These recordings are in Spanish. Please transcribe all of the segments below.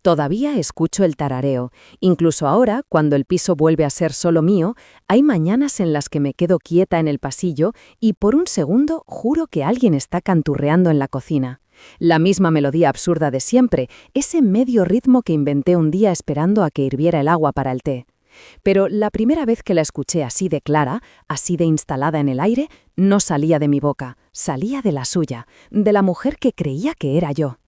Todavía escucho el tarareo. Incluso ahora, cuando el piso vuelve a ser solo mío, hay mañanas en las que me quedo quieta en el pasillo y por un segundo juro que alguien está canturreando en la cocina. La misma melodía absurda de siempre, ese medio ritmo que inventé un día esperando a que hirviera el agua para el té. Pero la primera vez que la escuché así de clara, así de instalada en el aire, no salía de mi boca, salía de la suya, de la mujer que creía que era yo.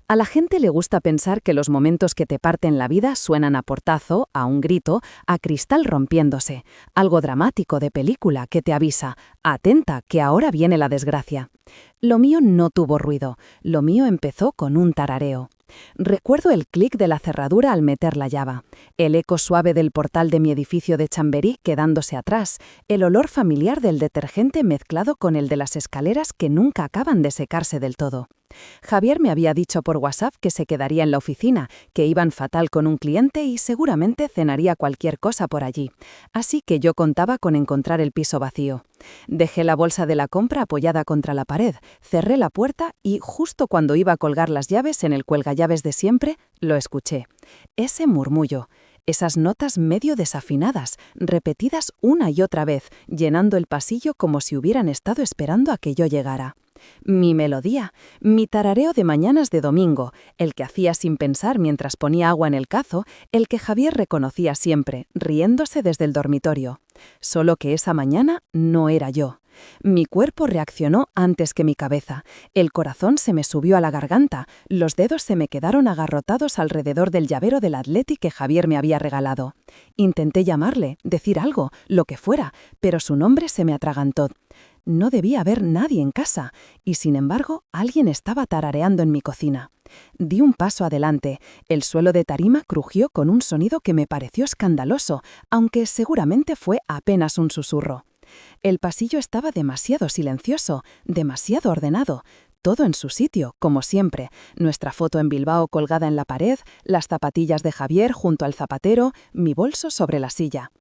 A la gente le gusta pensar que los momentos que te parten la vida suenan a portazo, a un grito, a cristal rompiéndose, algo dramático de película que te avisa, atenta, que ahora viene la desgracia. Lo mío no tuvo ruido, lo mío empezó con un tarareo. Recuerdo el clic de la cerradura al meter la llave, el eco suave del portal de mi edificio de Chamberí quedándose atrás, el olor familiar del detergente mezclado con el de las escaleras que nunca acaban de secarse del todo. Javier me había dicho por WhatsApp que se quedaría en la oficina, que iban fatal con un cliente y seguramente cenaría cualquier cosa por allí. Así que yo contaba con encontrar el piso vacío. Dejé la bolsa de la compra apoyada contra la pared, cerré la puerta y justo cuando iba a colgar las llaves en el cuelgallaves de siempre, lo escuché. Ese murmullo. Esas notas medio desafinadas, repetidas una y otra vez, llenando el pasillo como si hubieran estado esperando a que yo llegara. Mi melodía, mi tarareo de mañanas de domingo, el que hacía sin pensar mientras ponía agua en el cazo, el que Javier reconocía siempre, riéndose desde el dormitorio. Solo que esa mañana no era yo. Mi cuerpo reaccionó antes que mi cabeza, el corazón se me subió a la garganta, los dedos se me quedaron agarrotados alrededor del llavero del Atleti que Javier me había regalado. Intenté llamarle, decir algo, lo que fuera, pero su nombre se me atragantó. No debía haber nadie en casa, y sin embargo, alguien estaba tarareando en mi cocina. Di un paso adelante. El suelo de tarima crujió con un sonido que me pareció escandaloso, aunque seguramente fue apenas un susurro. El pasillo estaba demasiado silencioso, demasiado ordenado. Todo en su sitio, como siempre. Nuestra foto en Bilbao colgada en la pared, las zapatillas de Javier junto al zapatero, mi bolso sobre la silla.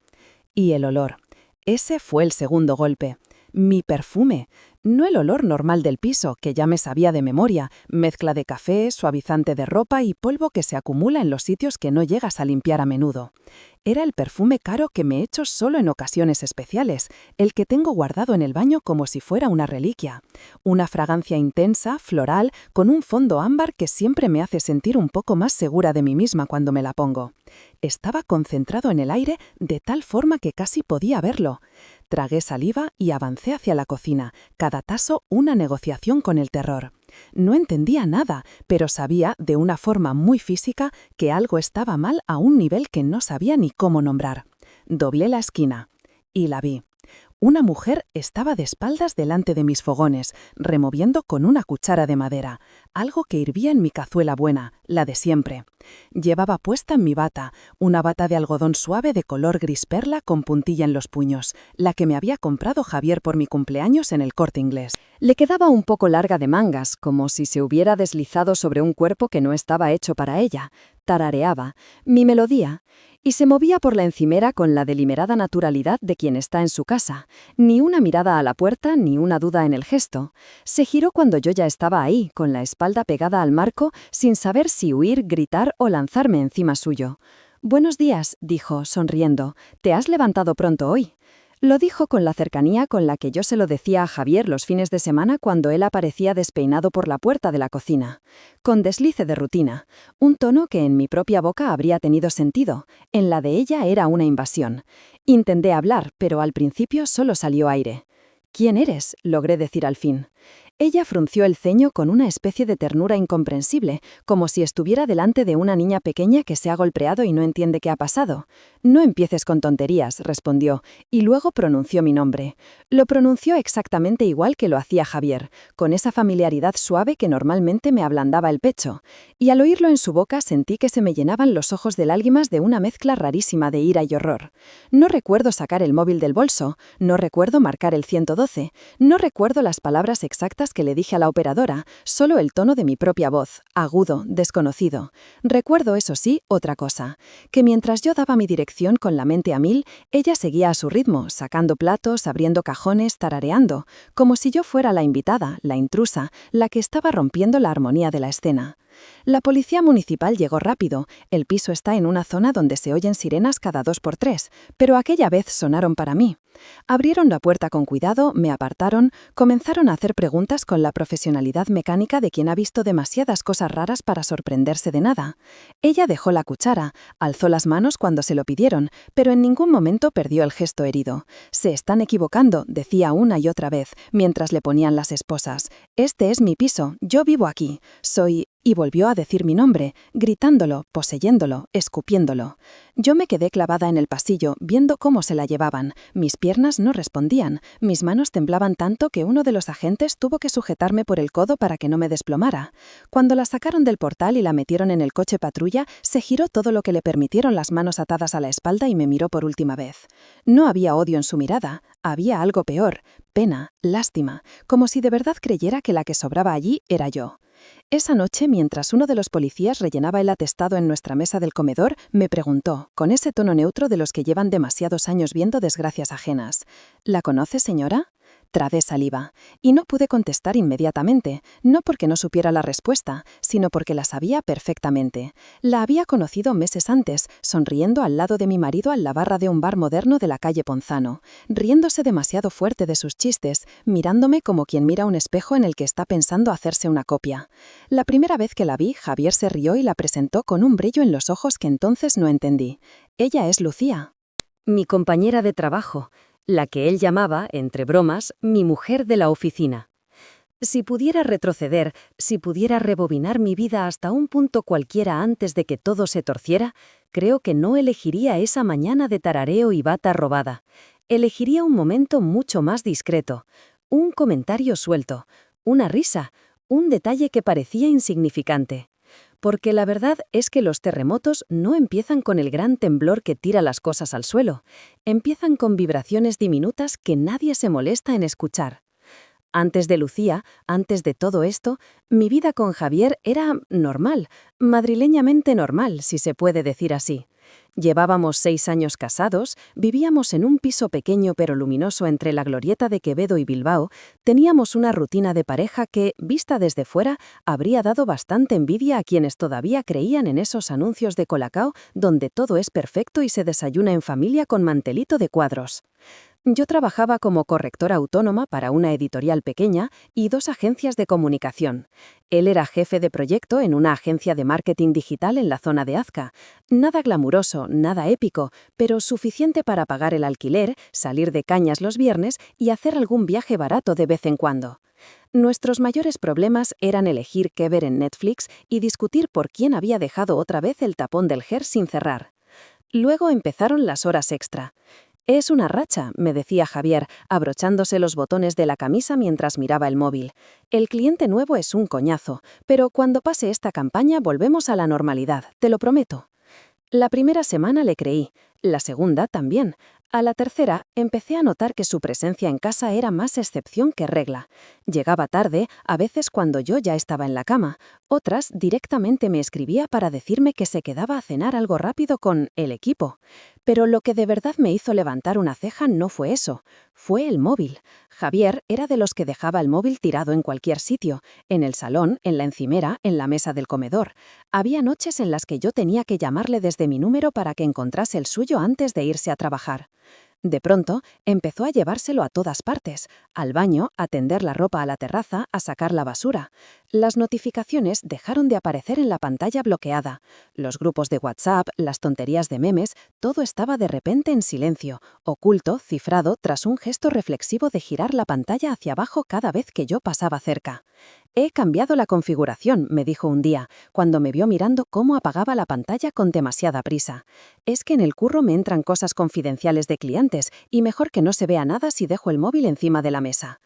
Y el olor. Ese fue el segundo golpe. Mi perfume, no el olor normal del piso, que ya me sabía de memoria, mezcla de café, suavizante de ropa y polvo que se acumula en los sitios que no llegas a limpiar a menudo. Era el perfume caro que me echo solo en ocasiones especiales, el que tengo guardado en el baño como si fuera una reliquia. Una fragancia intensa, floral, con un fondo ámbar que siempre me hace sentir un poco más segura de mí misma cuando me la pongo. Estaba concentrado en el aire de tal forma que casi podía verlo. Tragué saliva y avancé hacia la cocina, cada taso una negociación con el terror. No entendía nada, pero sabía, de una forma muy física, que algo estaba mal a un nivel que no sabía ni cómo nombrar. Doblé la esquina y la vi. Una mujer estaba de espaldas delante de mis fogones, removiendo con una cuchara de madera, algo que hirvía en mi cazuela buena, la de siempre. Llevaba puesta en mi bata, una bata de algodón suave de color gris perla con puntilla en los puños, la que me había comprado Javier por mi cumpleaños en el Corte Inglés. Le quedaba un poco larga de mangas, como si se hubiera deslizado sobre un cuerpo que no estaba hecho para ella. Tarareaba mi melodía y se movía por la encimera con la deliberada naturalidad de quien está en su casa. Ni una mirada a la puerta, ni una duda en el gesto. Se giró cuando yo ya estaba ahí, con la espalda pegada al marco, sin saber si huir, gritar o lanzarme encima suyo. «Buenos días», dijo, sonriendo. «¿Te has levantado pronto hoy?» Lo dijo con la cercanía con la que yo se lo decía a Javier los fines de semana cuando él aparecía despeinado por la puerta de la cocina. Con deslice de rutina, un tono que en mi propia boca habría tenido sentido, en la de ella era una invasión. Intenté hablar, pero al principio solo salió aire. «¿Quién eres?», logré decir al fin. Ella frunció el ceño con una especie de ternura incomprensible, como si estuviera delante de una niña pequeña que se ha golpeado y no entiende qué ha pasado. «No empieces con tonterías», respondió, y luego pronunció mi nombre. Lo pronunció exactamente igual que lo hacía Javier, con esa familiaridad suave que normalmente me ablandaba el pecho. Y al oírlo en su boca sentí que se me llenaban los ojos de lágrimas de una mezcla rarísima de ira y horror. No recuerdo sacar el móvil del bolso, no recuerdo marcar el 112, no recuerdo las palabras exactas que le dije a la operadora, solo el tono de mi propia voz, agudo, desconocido. Recuerdo, eso sí, otra cosa, que mientras yo daba mi dirección con la mente a mil, ella seguía a su ritmo, sacando platos, abriendo cajones, tarareando, como si yo fuera la invitada, la intrusa, la que estaba rompiendo la armonía de la escena. La policía municipal llegó rápido. El piso está en una zona donde se oyen sirenas cada 2 por 3, pero aquella vez sonaron para mí. Abrieron la puerta con cuidado, me apartaron, comenzaron a hacer preguntas con la profesionalidad mecánica de quien ha visto demasiadas cosas raras para sorprenderse de nada. Ella dejó la cuchara, alzó las manos cuando se lo pidieron, pero en ningún momento perdió el gesto herido. «Se están equivocando», decía una y otra vez, mientras le ponían las esposas. «Este es mi piso, yo vivo aquí, soy...» Y volvió a decir mi nombre, gritándolo, poseyéndolo, escupiéndolo. Yo me quedé clavada en el pasillo, viendo cómo se la llevaban. Mis piernas no respondían, mis manos temblaban tanto que uno de los agentes tuvo que sujetarme por el codo para que no me desplomara. Cuando la sacaron del portal y la metieron en el coche patrulla, se giró todo lo que le permitieron las manos atadas a la espalda y me miró por última vez. No había odio en su mirada, había algo peor, pena, lástima, como si de verdad creyera que la que sobraba allí era yo. Esa noche, mientras uno de los policías rellenaba el atestado en nuestra mesa del comedor, me preguntó, con ese tono neutro de los que llevan demasiados años viendo desgracias ajenas: «¿La conoce, señora?». Tragué saliva, y no pude contestar inmediatamente, no porque no supiera la respuesta, sino porque la sabía perfectamente. La había conocido meses antes, sonriendo al lado de mi marido en la barra de un bar moderno de la calle Ponzano, riéndose demasiado fuerte de sus chistes, mirándome como quien mira un espejo en el que está pensando hacerse una copia. La primera vez que la vi, Javier se rió y la presentó con un brillo en los ojos que entonces no entendí. «Ella es Lucía, mi compañera de trabajo», la que él llamaba, entre bromas, mi mujer de la oficina. Si pudiera retroceder, si pudiera rebobinar mi vida hasta un punto cualquiera antes de que todo se torciera, creo que no elegiría esa mañana de tarareo y bata robada. Elegiría un momento mucho más discreto, un comentario suelto, una risa, un detalle que parecía insignificante. Porque la verdad es que los terremotos no empiezan con el gran temblor que tira las cosas al suelo, empiezan con vibraciones diminutas que nadie se molesta en escuchar. Antes de Lucía, antes de todo esto, mi vida con Javier era normal, madrileñamente normal, si se puede decir así. Llevábamos 6 años casados, vivíamos en un piso pequeño pero luminoso entre la glorieta de Quevedo y Bilbao, teníamos una rutina de pareja que, vista desde fuera, habría dado bastante envidia a quienes todavía creían en esos anuncios de Colacao donde todo es perfecto y se desayuna en familia con mantelito de cuadros. Yo trabajaba como correctora autónoma para una editorial pequeña y 2 agencias de comunicación. Él era jefe de proyecto en una agencia de marketing digital en la zona de Azca. Nada glamuroso, nada épico, pero suficiente para pagar el alquiler, salir de cañas los viernes y hacer algún viaje barato de vez en cuando. Nuestros mayores problemas eran elegir qué ver en Netflix y discutir por quién había dejado otra vez el tapón del Ger sin cerrar. Luego empezaron las horas extra. «Es una racha», me decía Javier, abrochándose los botones de la camisa mientras miraba el móvil. «El cliente nuevo es un coñazo, pero cuando pase esta campaña volvemos a la normalidad, te lo prometo». La primera semana le creí, la segunda también. A la tercera empecé a notar que su presencia en casa era más excepción que regla. Llegaba tarde, a veces cuando yo ya estaba en la cama, otras directamente me escribía para decirme que se quedaba a cenar algo rápido con el equipo. Pero lo que de verdad me hizo levantar una ceja no fue eso, fue el móvil. Javier era de los que dejaba el móvil tirado en cualquier sitio, en el salón, en la encimera, en la mesa del comedor. Había noches en las que yo tenía que llamarle desde mi número para que encontrase el suyo antes de irse a trabajar. De pronto, empezó a llevárselo a todas partes, al baño, a tender la ropa a la terraza, a sacar la basura. Las notificaciones dejaron de aparecer en la pantalla bloqueada. Los grupos de WhatsApp, las tonterías de memes, todo estaba de repente en silencio, oculto, cifrado, tras un gesto reflexivo de girar la pantalla hacia abajo cada vez que yo pasaba cerca. «He cambiado la configuración», me dijo un día, cuando me vio mirando cómo apagaba la pantalla con demasiada prisa. «Es que en el curro me entran cosas confidenciales de clientes y mejor que no se vea nada si dejo el móvil encima de la mesa».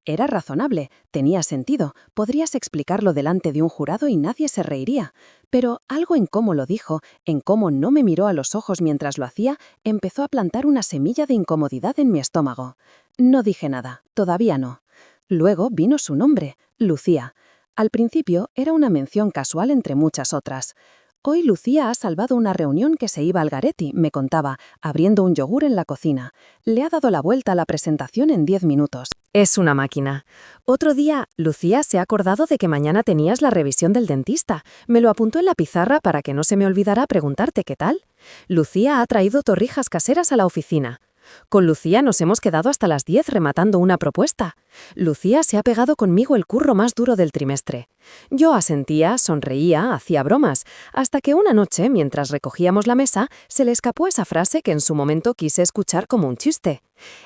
Era razonable, tenía sentido, podrías explicarlo delante de un jurado y nadie se reiría. Pero algo en cómo lo dijo, en cómo no me miró a los ojos mientras lo hacía, empezó a plantar una semilla de incomodidad en mi estómago. No dije nada, todavía no. Luego vino su nombre, Lucía. Al principio era una mención casual entre muchas otras. Hoy Lucía ha salvado una reunión que se iba al garete, me contaba, abriendo un yogur en la cocina. Le ha dado la vuelta a la presentación en 10 minutos. Es una máquina. Otro día, Lucía se ha acordado de que mañana tenías la revisión del dentista. Me lo apuntó en la pizarra para que no se me olvidara preguntarte qué tal. Lucía ha traído torrijas caseras a la oficina. Con Lucía nos hemos quedado hasta las 10 rematando una propuesta. Lucía se ha pegado conmigo el curro más duro del trimestre. Yo asentía, sonreía, hacía bromas, hasta que una noche, mientras recogíamos la mesa, se le escapó esa frase que en su momento quise escuchar como un chiste.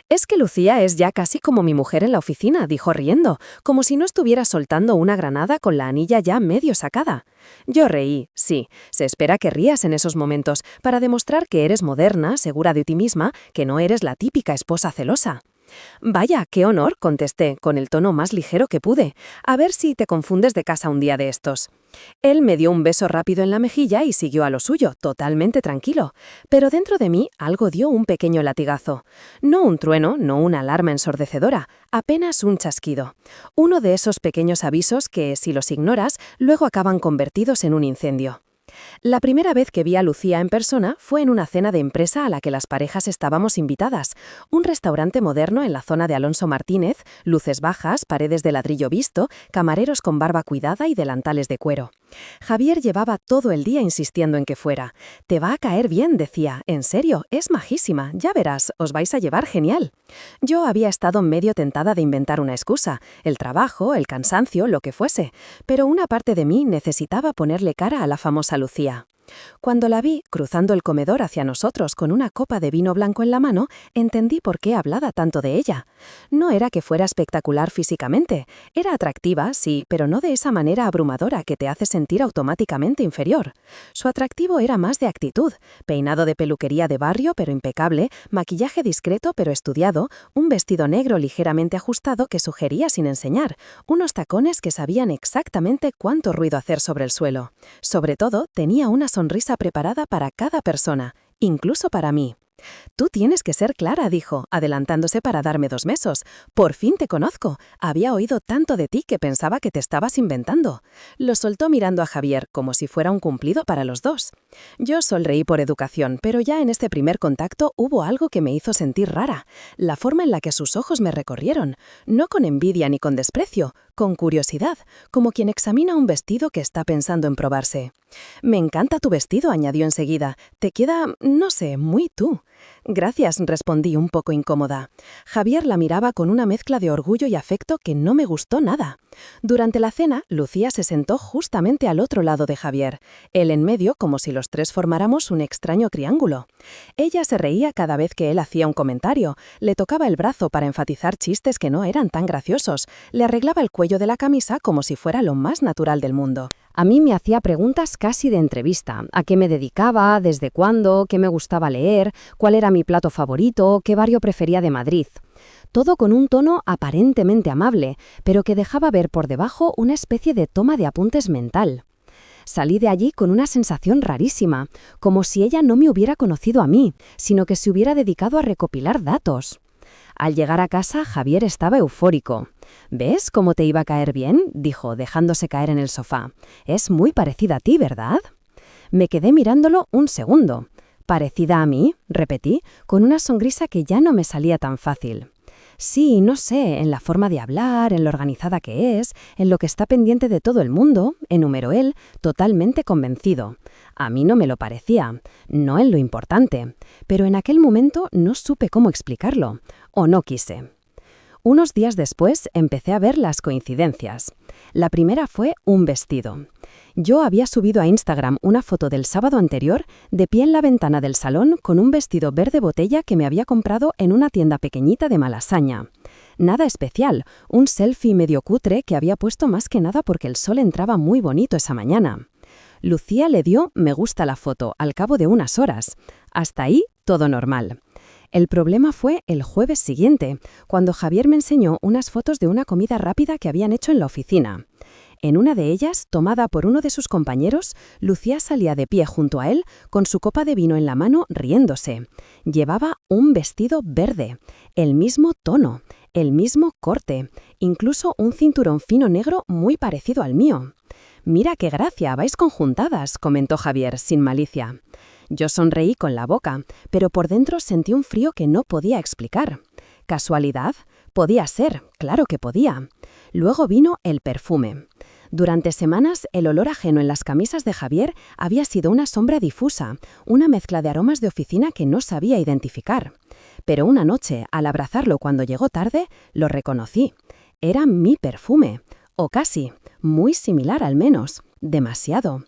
«Es que Lucía es ya casi como mi mujer en la oficina», dijo riendo, como si no estuviera soltando una granada con la anilla ya medio sacada. Yo reí, sí, se espera que rías en esos momentos, para demostrar que eres moderna, segura de ti misma, que no eres la típica esposa celosa. «Vaya, qué honor», contesté, con el tono más ligero que pude. «A ver si te confundes de casa un día de estos». Él me dio un beso rápido en la mejilla y siguió a lo suyo, totalmente tranquilo. Pero dentro de mí algo dio un pequeño latigazo. No un trueno, no una alarma ensordecedora, apenas un chasquido. Uno de esos pequeños avisos que, si los ignoras, luego acaban convertidos en un incendio. La primera vez que vi a Lucía en persona fue en una cena de empresa a la que las parejas estábamos invitadas. Un restaurante moderno en la zona de Alonso Martínez, luces bajas, paredes de ladrillo visto, camareros con barba cuidada y delantales de cuero. Javier llevaba todo el día insistiendo en que fuera. «Te va a caer bien», decía. «En serio, es majísima, ya verás, os vais a llevar genial». Yo había estado medio tentada de inventar una excusa, el trabajo, el cansancio, lo que fuese, pero una parte de mí necesitaba ponerle cara a la famosa Lucía. Cuando la vi cruzando el comedor hacia nosotros con una copa de vino blanco en la mano, entendí por qué hablaba tanto de ella. No era que fuera espectacular físicamente. Era atractiva, sí, pero no de esa manera abrumadora que te hace sentir automáticamente inferior. Su atractivo era más de actitud, peinado de peluquería de barrio pero impecable, maquillaje discreto pero estudiado, un vestido negro ligeramente ajustado que sugería sin enseñar, unos tacones que sabían exactamente cuánto ruido hacer sobre el suelo. Sobre todo, tenía una sonrisa preparada para cada persona, incluso para mí. «Tú tienes que ser Clara», dijo, adelantándose para darme 2 besos. «Por fin te conozco. Había oído tanto de ti que pensaba que te estabas inventando». Lo soltó mirando a Javier, como si fuera un cumplido para los dos. Yo sonreí por educación, pero ya en este primer contacto hubo algo que me hizo sentir rara. La forma en la que sus ojos me recorrieron. No con envidia ni con desprecio, con curiosidad, como quien examina un vestido que está pensando en probarse. «Me encanta tu vestido», añadió enseguida. «Te queda, no sé, muy tú». «Gracias», respondí un poco incómoda. Javier la miraba con una mezcla de orgullo y afecto que no me gustó nada. Durante la cena, Lucía se sentó justamente al otro lado de Javier, él en medio como si los tres formáramos un extraño triángulo. Ella se reía cada vez que él hacía un comentario, le tocaba el brazo para enfatizar chistes que no eran tan graciosos, le arreglaba el cuello de la camisa como si fuera lo más natural del mundo. A mí me hacía preguntas casi de entrevista, a qué me dedicaba, desde cuándo, qué me gustaba leer, cuál era mi plato favorito, qué barrio prefería de Madrid. Todo con un tono aparentemente amable, pero que dejaba ver por debajo una especie de toma de apuntes mental. Salí de allí con una sensación rarísima, como si ella no me hubiera conocido a mí, sino que se hubiera dedicado a recopilar datos. Al llegar a casa, Javier estaba eufórico. «¿Ves cómo te iba a caer bien?», dijo, dejándose caer en el sofá. «Es muy parecida a ti, ¿verdad?». Me quedé mirándolo un segundo. «¿Parecida a mí?», repetí, con una sonrisa que ya no me salía tan fácil. «Sí, no sé, en la forma de hablar, en lo organizada que es, en lo que está pendiente de todo el mundo», enumeró él, totalmente convencido. A mí no me lo parecía, no en lo importante, pero en aquel momento no supe cómo explicarlo, o no quise. Unos días después empecé a ver las coincidencias. La primera fue un vestido. Yo había subido a Instagram una foto del sábado anterior de pie en la ventana del salón con un vestido verde botella que me había comprado en una tienda pequeñita de Malasaña. Nada especial, un selfie medio cutre que había puesto más que nada porque el sol entraba muy bonito esa mañana. Lucía le dio me gusta a la foto al cabo de unas horas. Hasta ahí, todo normal. El problema fue el jueves siguiente, cuando Javier me enseñó unas fotos de una comida rápida que habían hecho en la oficina. En una de ellas, tomada por uno de sus compañeros, Lucía salía de pie junto a él, con su copa de vino en la mano, riéndose. Llevaba un vestido verde, el mismo tono, el mismo corte, incluso un cinturón fino negro muy parecido al mío. Mira qué gracia, vais conjuntadas, comentó Javier, sin malicia. Yo sonreí con la boca, pero por dentro sentí un frío que no podía explicar. ¿Casualidad? Podía ser, claro que podía. Luego vino el perfume. Durante semanas, el olor ajeno en las camisas de Javier había sido una sombra difusa, una mezcla de aromas de oficina que no sabía identificar. Pero una noche, al abrazarlo cuando llegó tarde, lo reconocí. Era mi perfume, o casi, muy similar al menos, demasiado.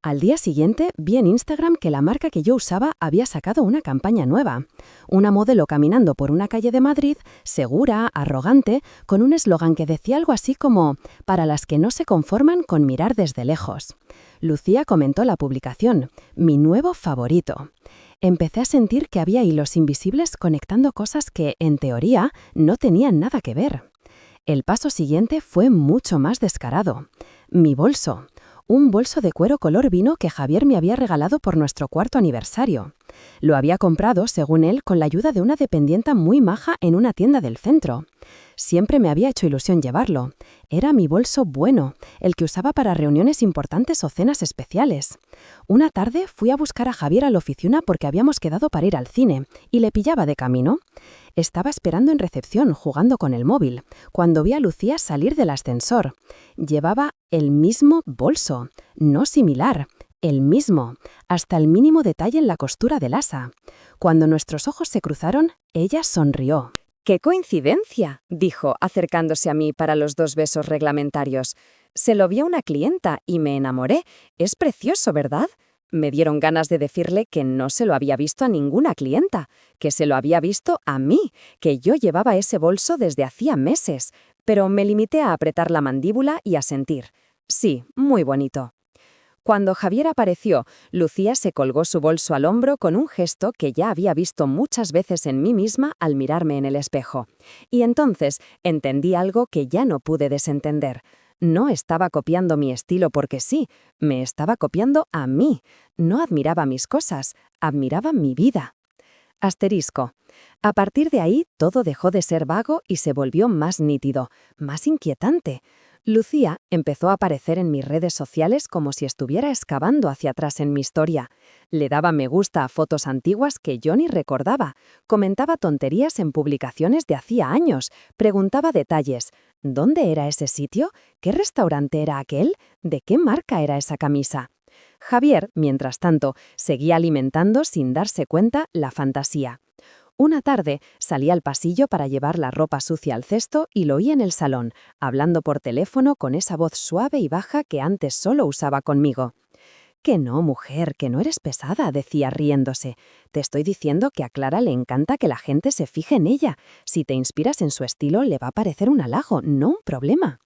Al día siguiente vi en Instagram que la marca que yo usaba había sacado una campaña nueva. Una modelo caminando por una calle de Madrid, segura, arrogante, con un eslogan que decía algo así como «Para las que no se conforman con mirar desde lejos». Lucía comentó la publicación, mi nuevo favorito. Empecé a sentir que había hilos invisibles conectando cosas que, en teoría, no tenían nada que ver. El paso siguiente fue mucho más descarado. Mi bolso. Un bolso de cuero color vino que Javier me había regalado por nuestro 4º aniversario. Lo había comprado, según él, con la ayuda de una dependienta muy maja en una tienda del centro. Siempre me había hecho ilusión llevarlo. Era mi bolso bueno, el que usaba para reuniones importantes o cenas especiales. Una tarde fui a buscar a Javier a la oficina porque habíamos quedado para ir al cine, y le pillaba de camino. Estaba esperando en recepción, jugando con el móvil, cuando vi a Lucía salir del ascensor. Llevaba el mismo bolso, no similar, el mismo, hasta el mínimo detalle en la costura del asa. Cuando nuestros ojos se cruzaron, ella sonrió. ¡Qué coincidencia!, dijo, acercándose a mí para los 2 besos reglamentarios. Se lo vi a una clienta y me enamoré. Es precioso, ¿verdad? Me dieron ganas de decirle que no se lo había visto a ninguna clienta, que se lo había visto a mí, que yo llevaba ese bolso desde hacía meses, pero me limité a apretar la mandíbula y a sentir. Sí, muy bonito. Cuando Javier apareció, Lucía se colgó su bolso al hombro con un gesto que ya había visto muchas veces en mí misma al mirarme en el espejo. Y entonces entendí algo que ya no pude desentender. No estaba copiando mi estilo porque sí, me estaba copiando a mí. No admiraba mis cosas, admiraba mi vida. Asterisco. A partir de ahí, todo dejó de ser vago y se volvió más nítido, más inquietante. Lucía empezó a aparecer en mis redes sociales como si estuviera excavando hacia atrás en mi historia. Le daba me gusta a fotos antiguas que yo ni recordaba, comentaba tonterías en publicaciones de hacía años, preguntaba detalles. ¿Dónde era ese sitio? ¿Qué restaurante era aquel? ¿De qué marca era esa camisa? Javier, mientras tanto, seguía alimentando sin darse cuenta la fantasía. Una tarde salí al pasillo para llevar la ropa sucia al cesto y lo oí en el salón, hablando por teléfono con esa voz suave y baja que antes solo usaba conmigo. «Que no, mujer, que no eres pesada», decía riéndose. «Te estoy diciendo que a Clara le encanta que la gente se fije en ella. Si te inspiras en su estilo, le va a parecer un halago, no un problema».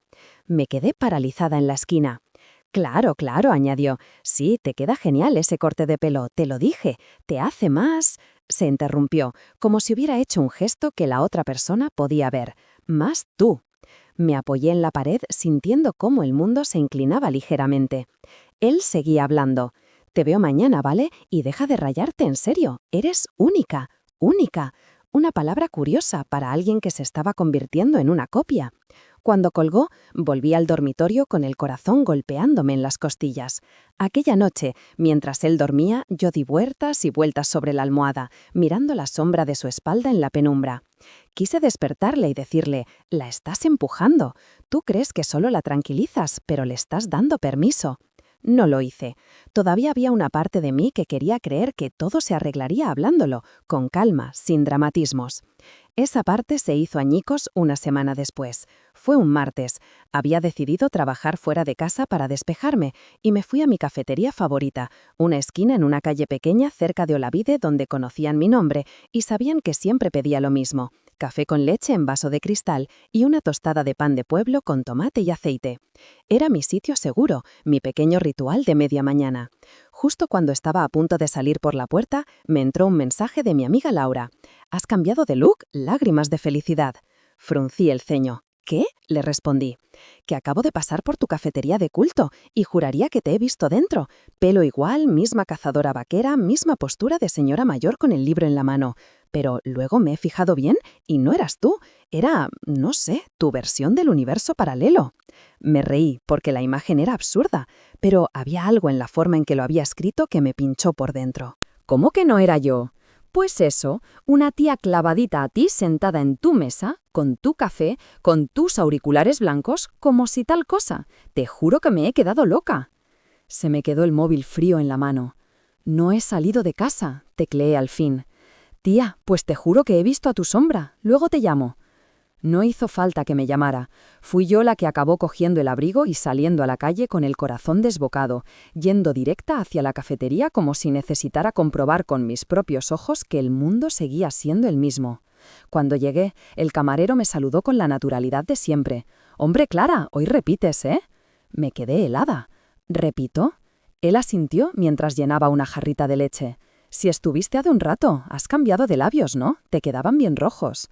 Me quedé paralizada en la esquina. «Claro, claro», añadió. «Sí, te queda genial ese corte de pelo, te lo dije. Te hace más...» Se interrumpió, como si hubiera hecho un gesto que la otra persona podía ver. «Más tú». Me apoyé en la pared sintiendo cómo el mundo se inclinaba ligeramente. Él seguía hablando. «Te veo mañana, ¿vale? Y deja de rayarte, en serio. Eres única, única». Una palabra curiosa para alguien que se estaba convirtiendo en una copia. Cuando colgó, volví al dormitorio con el corazón golpeándome en las costillas. Aquella noche, mientras él dormía, yo di vueltas y vueltas sobre la almohada, mirando la sombra de su espalda en la penumbra. Quise despertarle y decirle, «La estás empujando. Tú crees que solo la tranquilizas, pero le estás dando permiso». No lo hice. Todavía había una parte de mí que quería creer que todo se arreglaría hablándolo, con calma, sin dramatismos. Esa parte se hizo añicos una semana después. Fue un martes. Había decidido trabajar fuera de casa para despejarme y me fui a mi cafetería favorita, una esquina en una calle pequeña cerca de Olavide donde conocían mi nombre y sabían que siempre pedía lo mismo: café con leche en vaso de cristal y una tostada de pan de pueblo con tomate y aceite. Era mi sitio seguro, mi pequeño ritual de media mañana. Justo cuando estaba a punto de salir por la puerta, me entró un mensaje de mi amiga Laura. «¿Has cambiado de look? Lágrimas de felicidad». Fruncí el ceño. «¿Qué?», le respondí. «Que acabo de pasar por tu cafetería de culto y juraría que te he visto dentro. Pelo igual, misma cazadora vaquera, misma postura de señora mayor con el libro en la mano. Pero luego me he fijado bien y no eras tú. Era, no sé, tu versión del universo paralelo. Me reí porque la imagen era absurda, pero había algo en la forma en que lo había escrito que me pinchó por dentro. ¿Cómo que no era yo? Pues eso, una tía clavadita a ti sentada en tu mesa, con tu café, con tus auriculares blancos, como si tal cosa. Te juro que me he quedado loca. Se me quedó el móvil frío en la mano. No he salido de casa, tecleé al fin. Tía, pues te juro que he visto a tu sombra, luego te llamo. No hizo falta que me llamara. Fui yo la que acabó cogiendo el abrigo y saliendo a la calle con el corazón desbocado, yendo directa hacia la cafetería como si necesitara comprobar con mis propios ojos que el mundo seguía siendo el mismo. Cuando llegué, el camarero me saludó con la naturalidad de siempre. «Hombre, Clara, hoy repites, ¿eh?» Me quedé helada. «¿Repito?» Él asintió mientras llenaba una jarrita de leche. «Si estuviste hace un rato, has cambiado de labios, ¿no? Te quedaban bien rojos».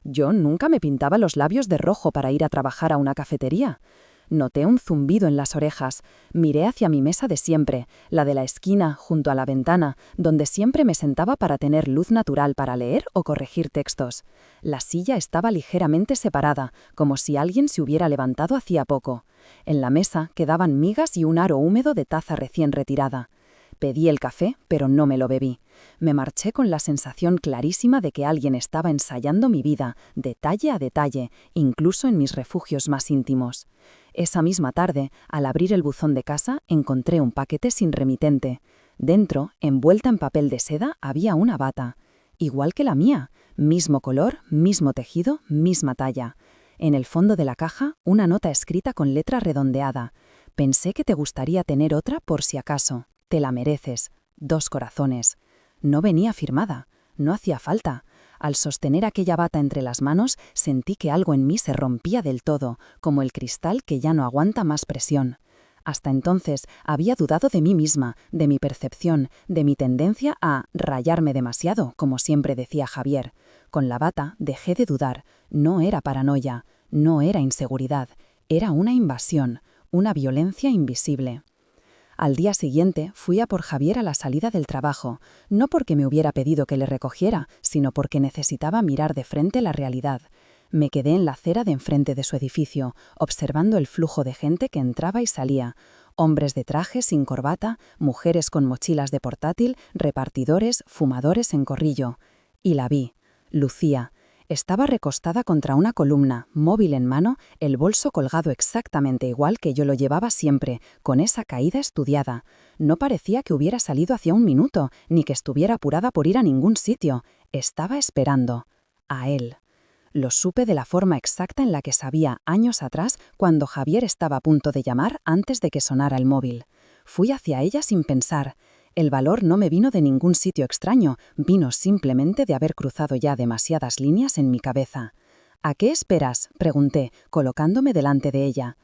Yo nunca me pintaba los labios de rojo para ir a trabajar a una cafetería. Noté un zumbido en las orejas. Miré hacia mi mesa de siempre, la de la esquina, junto a la ventana, donde siempre me sentaba para tener luz natural para leer o corregir textos. La silla estaba ligeramente separada, como si alguien se hubiera levantado hacía poco. En la mesa quedaban migas y un aro húmedo de taza recién retirada. Pedí el café, pero no me lo bebí. Me marché con la sensación clarísima de que alguien estaba ensayando mi vida, detalle a detalle, incluso en mis refugios más íntimos. Esa misma tarde, al abrir el buzón de casa, encontré un paquete sin remitente. Dentro, envuelta en papel de seda, había una bata. Igual que la mía, mismo color, mismo tejido, misma talla. En el fondo de la caja, una nota escrita con letra redondeada. Pensé que te gustaría tener otra por si acaso. Te la mereces. 2 corazones. No venía firmada. No hacía falta. Al sostener aquella bata entre las manos, sentí que algo en mí se rompía del todo, como el cristal que ya no aguanta más presión. Hasta entonces había dudado de mí misma, de mi percepción, de mi tendencia a rayarme demasiado, como siempre decía Javier. Con la bata dejé de dudar. No era paranoia, no era inseguridad, era una invasión, una violencia invisible. Al día siguiente fui a por Javier a la salida del trabajo, no porque me hubiera pedido que le recogiera, sino porque necesitaba mirar de frente la realidad. Me quedé en la acera de enfrente de su edificio, observando el flujo de gente que entraba y salía. Hombres de traje sin corbata, mujeres con mochilas de portátil, repartidores, fumadores en corrillo. Y la vi. Lucía. Estaba recostada contra una columna, móvil en mano, el bolso colgado exactamente igual que yo lo llevaba siempre, con esa caída estudiada. No parecía que hubiera salido hacía un minuto, ni que estuviera apurada por ir a ningún sitio. Estaba esperando. A él. Lo supe de la forma exacta en la que sabía años atrás cuando Javier estaba a punto de llamar antes de que sonara el móvil. Fui hacia ella sin pensar. El valor no me vino de ningún sitio extraño, vino simplemente de haber cruzado ya demasiadas líneas en mi cabeza. «¿A qué esperas?», pregunté, colocándome delante de ella.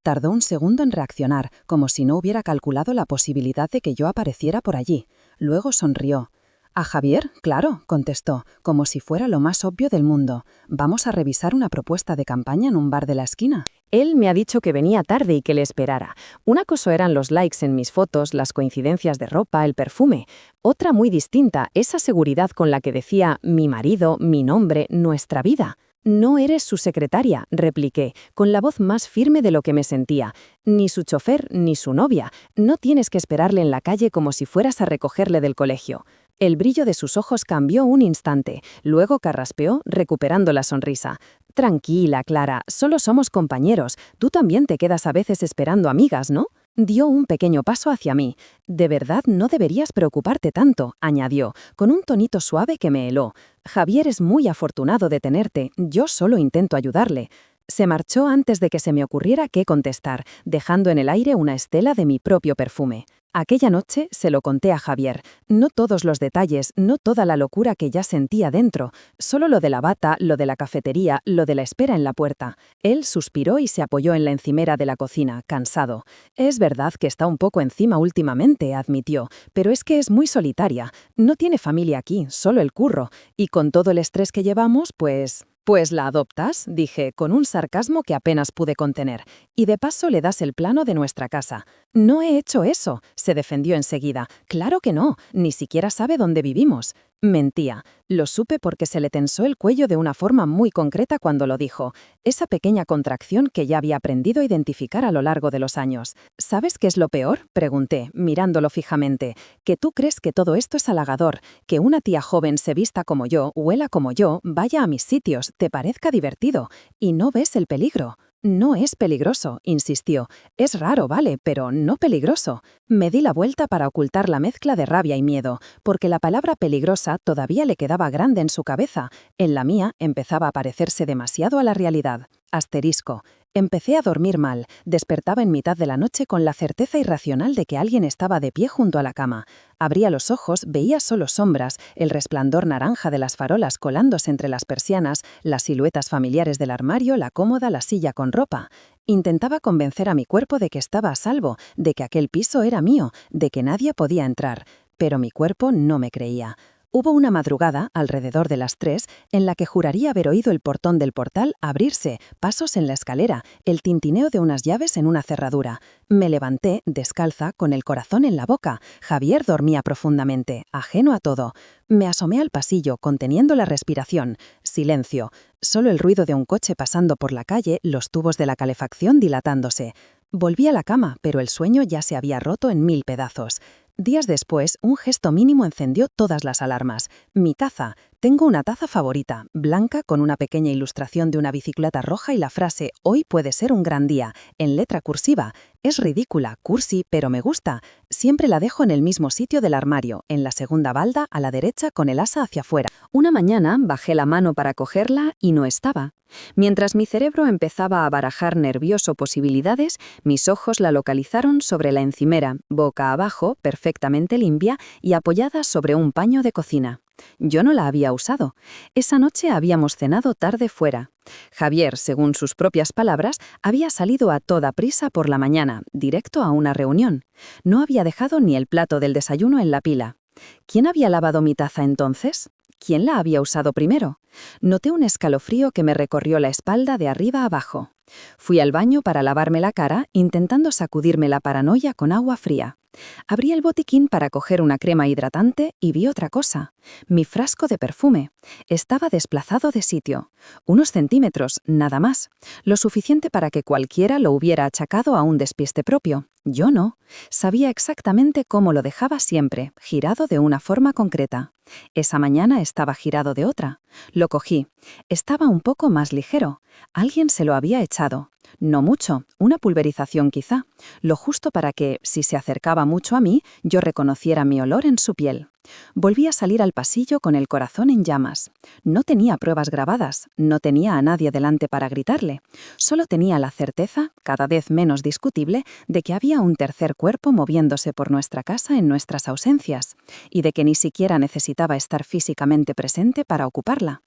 Tardó un segundo en reaccionar, como si no hubiera calculado la posibilidad de que yo apareciera por allí. Luego sonrió. «¿A Javier? Claro», contestó, como si fuera lo más obvio del mundo. «Vamos a revisar una propuesta de campaña en un bar de la esquina». Él me ha dicho que venía tarde y que le esperara. Una cosa eran los likes en mis fotos, las coincidencias de ropa, el perfume. Otra muy distinta, esa seguridad con la que decía mi marido, mi nombre, nuestra vida. «No eres su secretaria», repliqué, con la voz más firme de lo que me sentía. «Ni su chofer, ni su novia. No tienes que esperarle en la calle como si fueras a recogerle del colegio». El brillo de sus ojos cambió un instante, luego carraspeó, recuperando la sonrisa. «Tranquila, Clara, solo somos compañeros. Tú también te quedas a veces esperando amigas, ¿no?» Dio un pequeño paso hacia mí. «De verdad no deberías preocuparte tanto», añadió, con un tonito suave que me heló. «Javier es muy afortunado de tenerte, yo solo intento ayudarle». Se marchó antes de que se me ocurriera qué contestar, dejando en el aire una estela de mi propio perfume. Aquella noche se lo conté a Javier. No todos los detalles, no toda la locura que ya sentía dentro, solo lo de la bata, lo de la cafetería, lo de la espera en la puerta. Él suspiró y se apoyó en la encimera de la cocina, cansado. «Es verdad que está un poco encima últimamente», admitió, «pero es que es muy solitaria. No tiene familia aquí, solo el curro. Y con todo el estrés que llevamos, pues la adoptas», dije, con un sarcasmo que apenas pude contener. «Y de paso le das el plano de nuestra casa». «No he hecho eso», se defendió enseguida. «Claro que no, ni siquiera sabe dónde vivimos». Mentía. Lo supe porque se le tensó el cuello de una forma muy concreta cuando lo dijo. Esa pequeña contracción que ya había aprendido a identificar a lo largo de los años. ¿Sabes qué es lo peor?, pregunté, mirándolo fijamente. Que tú crees que todo esto es halagador, que una tía joven se vista como yo, huela como yo, vaya a mis sitios, te parezca divertido. Y no ves el peligro. No es peligroso, insistió. Es raro, vale, pero no peligroso. Me di la vuelta para ocultar la mezcla de rabia y miedo, porque la palabra peligrosa todavía le quedaba grande en su cabeza. En la mía empezaba a parecerse demasiado a la realidad. Asterisco. Empecé a dormir mal, despertaba en mitad de la noche con la certeza irracional de que alguien estaba de pie junto a la cama. Abría los ojos, veía solo sombras, el resplandor naranja de las farolas colándose entre las persianas, las siluetas familiares del armario, la cómoda, la silla con ropa. Intentaba convencer a mi cuerpo de que estaba a salvo, de que aquel piso era mío, de que nadie podía entrar, pero mi cuerpo no me creía. Hubo una madrugada, alrededor de las 3, en la que juraría haber oído el portón del portal abrirse, pasos en la escalera, el tintineo de unas llaves en una cerradura. Me levanté, descalza, con el corazón en la boca. Javier dormía profundamente, ajeno a todo. Me asomé al pasillo, conteniendo la respiración. Silencio. Solo el ruido de un coche pasando por la calle, los tubos de la calefacción dilatándose. Volví a la cama, pero el sueño ya se había roto en 1000 pedazos. Días después, un gesto mínimo encendió todas las alarmas. Mi taza. Tengo una taza favorita, blanca con una pequeña ilustración de una bicicleta roja y la frase «Hoy puede ser un gran día», en letra cursiva. Es ridícula, cursi, pero me gusta. Siempre la dejo en el mismo sitio del armario, en la segunda balda a la derecha con el asa hacia afuera. Una mañana bajé la mano para cogerla y no estaba. Mientras mi cerebro empezaba a barajar nervioso posibilidades, mis ojos la localizaron sobre la encimera, boca abajo, perfectamente limpia y apoyada sobre un paño de cocina. Yo no la había usado. Esa noche habíamos cenado tarde fuera. Javier, según sus propias palabras, había salido a toda prisa por la mañana, directo a una reunión. No había dejado ni el plato del desayuno en la pila. ¿Quién había lavado mi taza entonces? ¿Quién la había usado primero? Noté un escalofrío que me recorrió la espalda de arriba a abajo. Fui al baño para lavarme la cara, intentando sacudirme la paranoia con agua fría. Abrí el botiquín para coger una crema hidratante y vi otra cosa. Mi frasco de perfume. Estaba desplazado de sitio. Unos centímetros, nada más. Lo suficiente para que cualquiera lo hubiera achacado a un despiste propio. Yo no. Sabía exactamente cómo lo dejaba siempre, girado de una forma concreta. Esa mañana estaba girado de otra. Lo cogí. Estaba un poco más ligero. Alguien se lo había echado. No mucho, una pulverización quizá. Lo justo para que, si se acercaba mucho a mí, yo reconociera mi olor en su piel. Volví a salir al pasillo con el corazón en llamas. No tenía pruebas grabadas, no tenía a nadie delante para gritarle. Solo tenía la certeza, cada vez menos discutible, de que había un tercer cuerpo moviéndose por nuestra casa en nuestras ausencias, y de que ni siquiera necesitaba estar físicamente presente para ocuparla.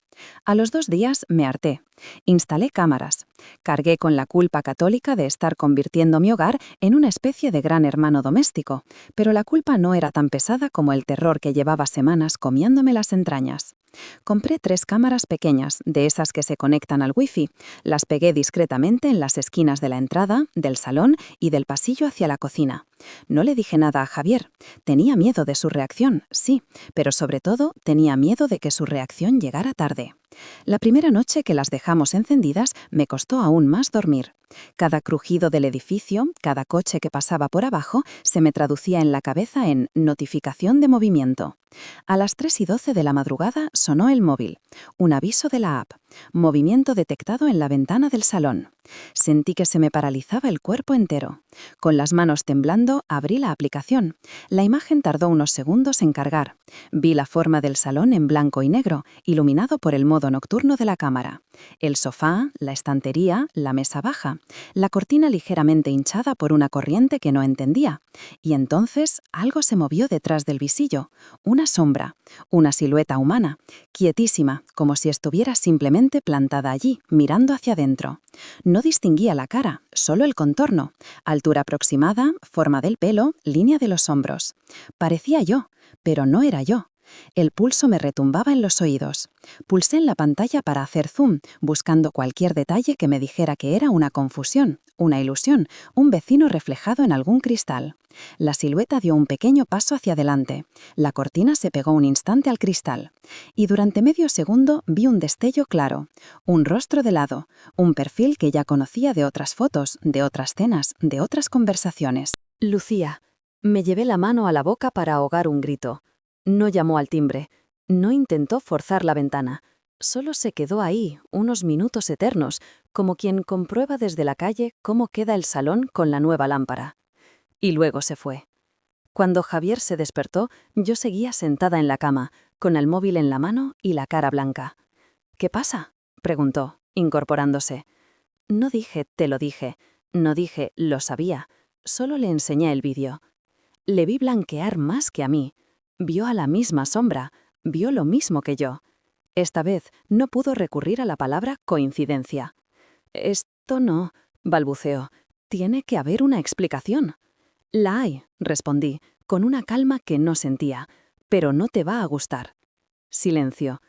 A los 2 días me harté. Instalé cámaras. Cargué con la culpa católica de estar convirtiendo mi hogar en una especie de gran hermano doméstico, pero la culpa no era tan pesada como el terror que llevaba semanas comiéndome las entrañas. Compré 3 cámaras pequeñas, de esas que se conectan al wifi. Las pegué discretamente en las esquinas de la entrada, del salón y del pasillo hacia la cocina. No le dije nada a Javier. Tenía miedo de su reacción, sí, pero sobre todo tenía miedo de que su reacción llegara tarde. La primera noche que las dejamos encendidas me costó aún más dormir. Cada crujido del edificio, cada coche que pasaba por abajo, se me traducía en la cabeza en notificación de movimiento. A las 3:12 de la madrugada sonó el móvil. Un aviso de la app. Movimiento detectado en la ventana del salón. Sentí que se me paralizaba el cuerpo entero. Con las manos temblando, abrí la aplicación. La imagen tardó unos segundos en cargar. Vi la forma del salón en blanco y negro, iluminado por el modo nocturno de la cámara. El sofá, la estantería, la mesa baja, la cortina ligeramente hinchada por una corriente que no entendía. Y entonces algo se movió detrás del visillo. Una sombra, una silueta humana, quietísima, como si estuviera simplemente plantada allí, mirando hacia adentro. No distinguía la cara, solo el contorno, altura aproximada, forma del pelo, línea de los hombros. Parecía yo, pero no era yo. El pulso me retumbaba en los oídos. Pulsé en la pantalla para hacer zoom, buscando cualquier detalle que me dijera que era una confusión, una ilusión, un vecino reflejado en algún cristal. La silueta dio un pequeño paso hacia adelante. La cortina se pegó un instante al cristal. Y durante medio segundo vi un destello claro, un rostro de lado, un perfil que ya conocía de otras fotos, de otras cenas, de otras conversaciones. Lucía. Me llevé la mano a la boca para ahogar un grito. No llamó al timbre. No intentó forzar la ventana. Solo se quedó ahí, unos minutos eternos, como quien comprueba desde la calle cómo queda el salón con la nueva lámpara. Y luego se fue. Cuando Javier se despertó, yo seguía sentada en la cama, con el móvil en la mano y la cara blanca. «¿Qué pasa?», preguntó, incorporándose. No dije «te lo dije», no dije «lo sabía», solo le enseñé el vídeo. Le vi blanquear más que a mí. Vio a la misma sombra, vio lo mismo que yo. Esta vez no pudo recurrir a la palabra coincidencia. «Esto no», balbuceó. «Tiene que haber una explicación». «La hay», respondí, con una calma que no sentía, «pero no te va a gustar». Silencio.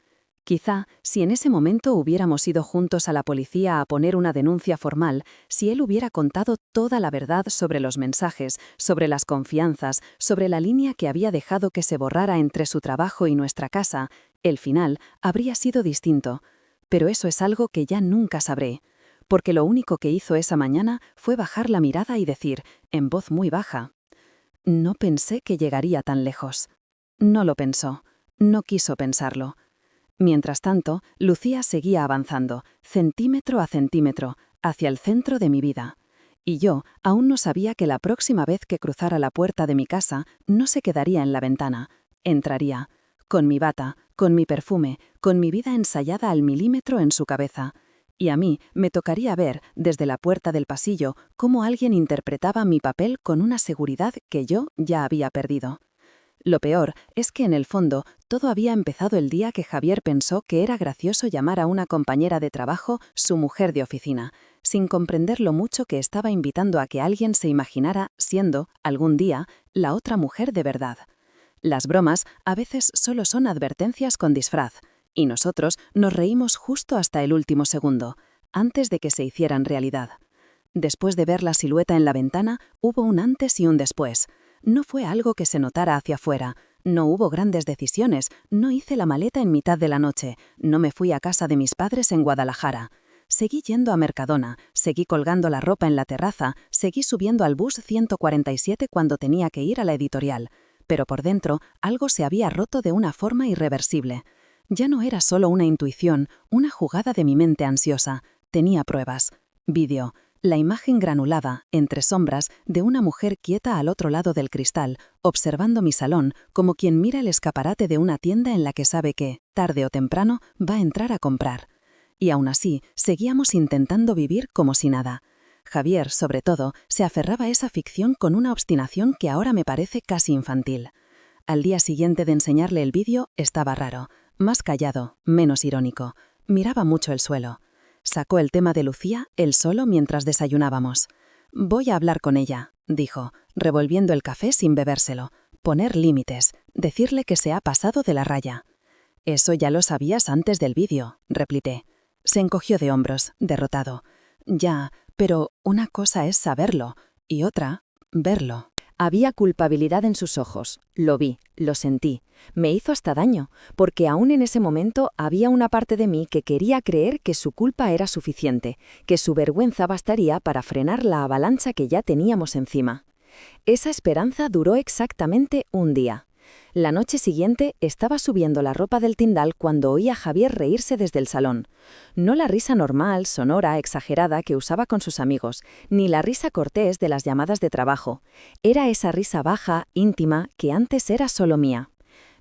Quizá, si en ese momento hubiéramos ido juntos a la policía a poner una denuncia formal, si él hubiera contado toda la verdad sobre los mensajes, sobre las confianzas, sobre la línea que había dejado que se borrara entre su trabajo y nuestra casa, el final habría sido distinto. Pero eso es algo que ya nunca sabré, porque lo único que hizo esa mañana fue bajar la mirada y decir, en voz muy baja: «No pensé que llegaría tan lejos». No lo pensó, no quiso pensarlo. Mientras tanto, Lucía seguía avanzando, centímetro a centímetro, hacia el centro de mi vida. Y yo aún no sabía que la próxima vez que cruzara la puerta de mi casa no se quedaría en la ventana, entraría, con mi bata, con mi perfume, con mi vida ensayada al milímetro en su cabeza. Y a mí me tocaría ver, desde la puerta del pasillo, cómo alguien interpretaba mi papel con una seguridad que yo ya había perdido. Lo peor es que en el fondo todo había empezado el día que Javier pensó que era gracioso llamar a una compañera de trabajo su mujer de oficina, sin comprender lo mucho que estaba invitando a que alguien se imaginara siendo, algún día, la otra mujer de verdad. Las bromas a veces solo son advertencias con disfraz, y nosotros nos reímos justo hasta el último segundo, antes de que se hicieran realidad. Después de ver la silueta en la ventana, hubo un antes y un después. No fue algo que se notara hacia afuera, no hubo grandes decisiones, no hice la maleta en mitad de la noche, no me fui a casa de mis padres en Guadalajara. Seguí yendo a Mercadona, seguí colgando la ropa en la terraza, seguí subiendo al bus 147 cuando tenía que ir a la editorial. Pero por dentro algo se había roto de una forma irreversible. Ya no era solo una intuición, una jugada de mi mente ansiosa. Tenía pruebas. Vídeo. La imagen granulada, entre sombras, de una mujer quieta al otro lado del cristal, observando mi salón como quien mira el escaparate de una tienda en la que sabe que, tarde o temprano, va a entrar a comprar. Y aún así, seguíamos intentando vivir como si nada. Javier, sobre todo, se aferraba a esa ficción con una obstinación que ahora me parece casi infantil. Al día siguiente de enseñarle el vídeo, estaba raro, más callado, menos irónico. Miraba mucho el suelo. Sacó el tema de Lucía, él solo, mientras desayunábamos. «Voy a hablar con ella», dijo, revolviendo el café sin bebérselo. «Poner límites, decirle que se ha pasado de la raya». «Eso ya lo sabías antes del vídeo», repliqué. Se encogió de hombros, derrotado. «Ya, pero una cosa es saberlo, y otra, verlo». Había culpabilidad en sus ojos. Lo vi, lo sentí. Me hizo hasta daño, porque aún en ese momento había una parte de mí que quería creer que su culpa era suficiente, que su vergüenza bastaría para frenar la avalancha que ya teníamos encima. Esa esperanza duró exactamente un día. La noche siguiente estaba subiendo la ropa del tindal cuando oí a Javier reírse desde el salón. No la risa normal, sonora, exagerada que usaba con sus amigos, ni la risa cortés de las llamadas de trabajo. Era esa risa baja, íntima, que antes era solo mía.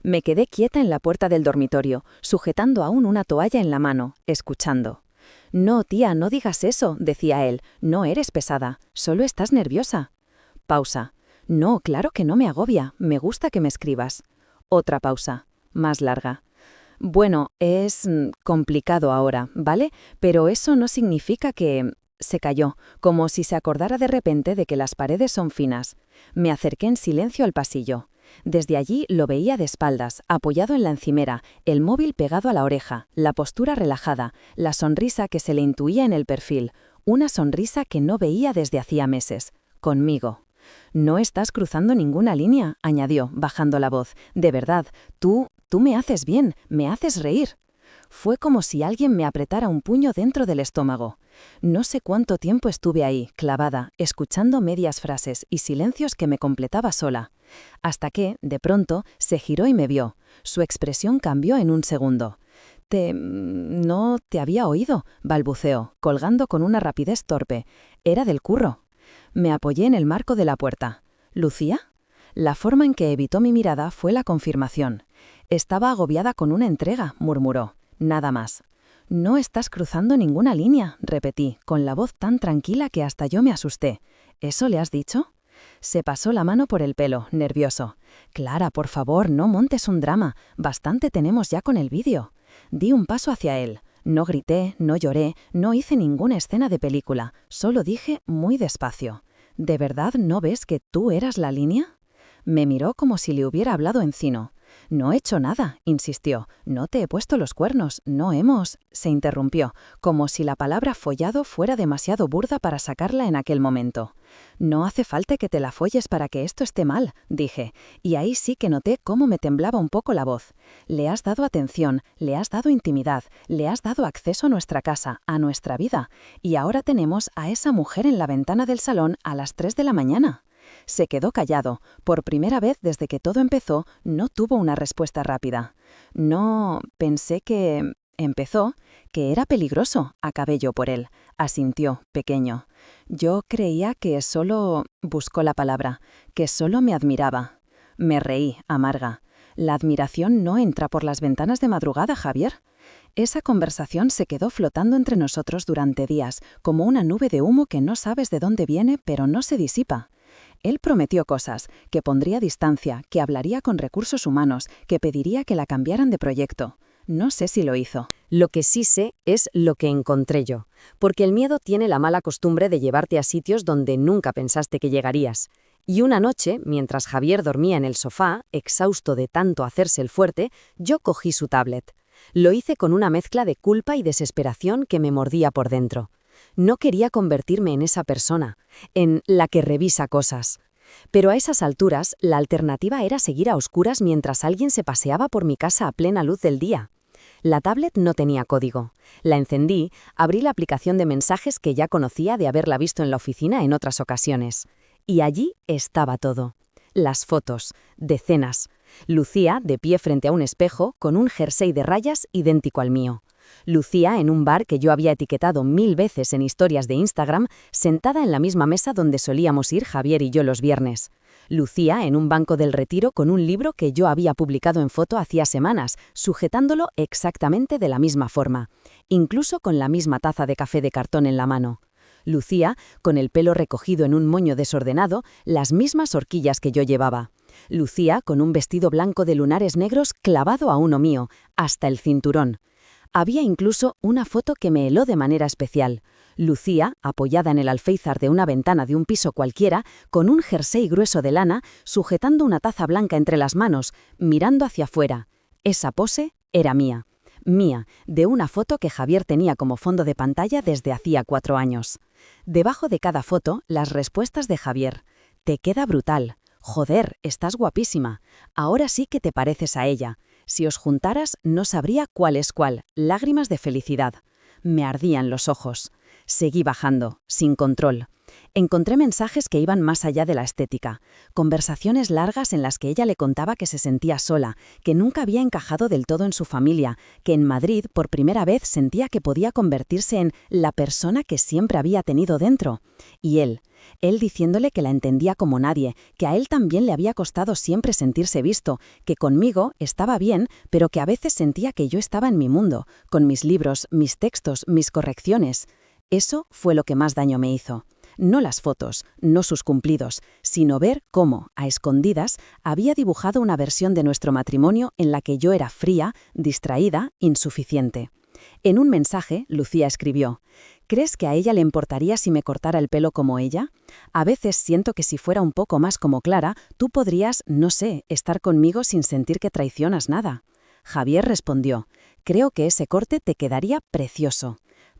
Me quedé quieta en la puerta del dormitorio, sujetando aún una toalla en la mano, escuchando. «No, tía, no digas eso», decía él. «No eres pesada, solo estás nerviosa». Pausa. «No, claro que no me agobia, me gusta que me escribas». Otra pausa, más larga. «Bueno, es complicado ahora, ¿vale? Pero eso no significa que...». Se calló, como si se acordara de repente de que las paredes son finas. Me acerqué en silencio al pasillo. Desde allí lo veía de espaldas, apoyado en la encimera, el móvil pegado a la oreja, la postura relajada, la sonrisa que se le intuía en el perfil, una sonrisa que no veía desde hacía meses. Conmigo. «No estás cruzando ninguna línea», añadió, bajando la voz. «De verdad, tú me haces bien, me haces reír». Fue como si alguien me apretara un puño dentro del estómago. No sé cuánto tiempo estuve ahí, clavada, escuchando medias frases y silencios que me completaba sola. Hasta que, de pronto, se giró y me vio. Su expresión cambió en un segundo. No te había oído», balbuceó, colgando con una rapidez torpe. «Era del curro». Me apoyé en el marco de la puerta. ¿Lucía? La forma en que evitó mi mirada fue la confirmación. «Estaba agobiada con una entrega», murmuró. Nada más. «No estás cruzando ninguna línea», repetí, con la voz tan tranquila que hasta yo me asusté. «¿Eso le has dicho?» Se pasó la mano por el pelo, nervioso. «Clara, por favor, no montes un drama. Bastante tenemos ya con el vídeo». Di un paso hacia él. No grité, no lloré, no hice ninguna escena de película. Solo dije muy despacio. «¿De verdad no ves que tú eras la línea?» Me miró como si le hubiera hablado encino. «No he hecho nada», insistió. «No te he puesto los cuernos, no hemos...» Se interrumpió, como si la palabra follado fuera demasiado burda para sacarla en aquel momento. «No hace falta que te la folles para que esto esté mal», dije, y ahí sí que noté cómo me temblaba un poco la voz. «Le has dado atención, le has dado intimidad, le has dado acceso a nuestra casa, a nuestra vida, y ahora tenemos a esa mujer en la ventana del salón a las 3 de la mañana». Se quedó callado. Por primera vez desde que todo empezó, no tuvo una respuesta rápida. «No, pensé que...» empezó, «que era peligroso», acabé yo por él. Asintió, pequeño. «Yo creía que solo...» buscó la palabra, «que solo me admiraba». Me reí, amarga. «La admiración no entra por las ventanas de madrugada, Javier». Esa conversación se quedó flotando entre nosotros durante días, como una nube de humo que no sabes de dónde viene, pero no se disipa. Él prometió cosas, que pondría distancia, que hablaría con recursos humanos, que pediría que la cambiaran de proyecto. No sé si lo hizo. Lo que sí sé es lo que encontré yo, porque el miedo tiene la mala costumbre de llevarte a sitios donde nunca pensaste que llegarías. Y una noche, mientras Javier dormía en el sofá, exhausto de tanto hacerse el fuerte, yo cogí su tablet. Lo hice con una mezcla de culpa y desesperación que me mordía por dentro. No quería convertirme en esa persona, en la que revisa cosas. Pero a esas alturas, la alternativa era seguir a oscuras mientras alguien se paseaba por mi casa a plena luz del día. La tablet no tenía código. La encendí, abrí la aplicación de mensajes que ya conocía de haberla visto en la oficina en otras ocasiones. Y allí estaba todo. Las fotos, decenas. Lucía, de pie frente a un espejo, con un jersey de rayas idéntico al mío. Lucía en un bar que yo había etiquetado 1000 veces en historias de Instagram, sentada en la misma mesa donde solíamos ir Javier y yo los viernes. Lucía en un banco del Retiro con un libro que yo había publicado en foto hacía semanas, sujetándolo exactamente de la misma forma, incluso con la misma taza de café de cartón en la mano. Lucía, con el pelo recogido en un moño desordenado, las mismas horquillas que yo llevaba. Lucía, con un vestido blanco de lunares negros clavado a uno mío, hasta el cinturón. Había incluso una foto que me heló de manera especial. Lucía, apoyada en el alféizar de una ventana de un piso cualquiera, con un jersey grueso de lana, sujetando una taza blanca entre las manos, mirando hacia afuera. Esa pose era mía. Mía, de una foto que Javier tenía como fondo de pantalla desde hacía 4 años. Debajo de cada foto, las respuestas de Javier. «Te queda brutal. Joder, estás guapísima. Ahora sí que te pareces a ella. Si os juntaras, no sabría cuál es cuál. Lágrimas de felicidad». Me ardían los ojos. Seguí bajando, sin control. Encontré mensajes que iban más allá de la estética. Conversaciones largas en las que ella le contaba que se sentía sola, que nunca había encajado del todo en su familia, que en Madrid por primera vez sentía que podía convertirse en la persona que siempre había tenido dentro. Y él diciéndole que la entendía como nadie, que a él también le había costado siempre sentirse visto, que conmigo estaba bien, pero que a veces sentía que yo estaba en mi mundo, con mis libros, mis textos, mis correcciones. Eso fue lo que más daño me hizo. No las fotos, no sus cumplidos, sino ver cómo, a escondidas, había dibujado una versión de nuestro matrimonio en la que yo era fría, distraída, insuficiente. En un mensaje, Lucía escribió: ¿crees que a ella le importaría si me cortara el pelo como ella? A veces siento que si fuera un poco más como Clara, tú podrías, no sé, estar conmigo sin sentir que traicionas nada. Javier respondió: creo que ese corte te quedaría precioso.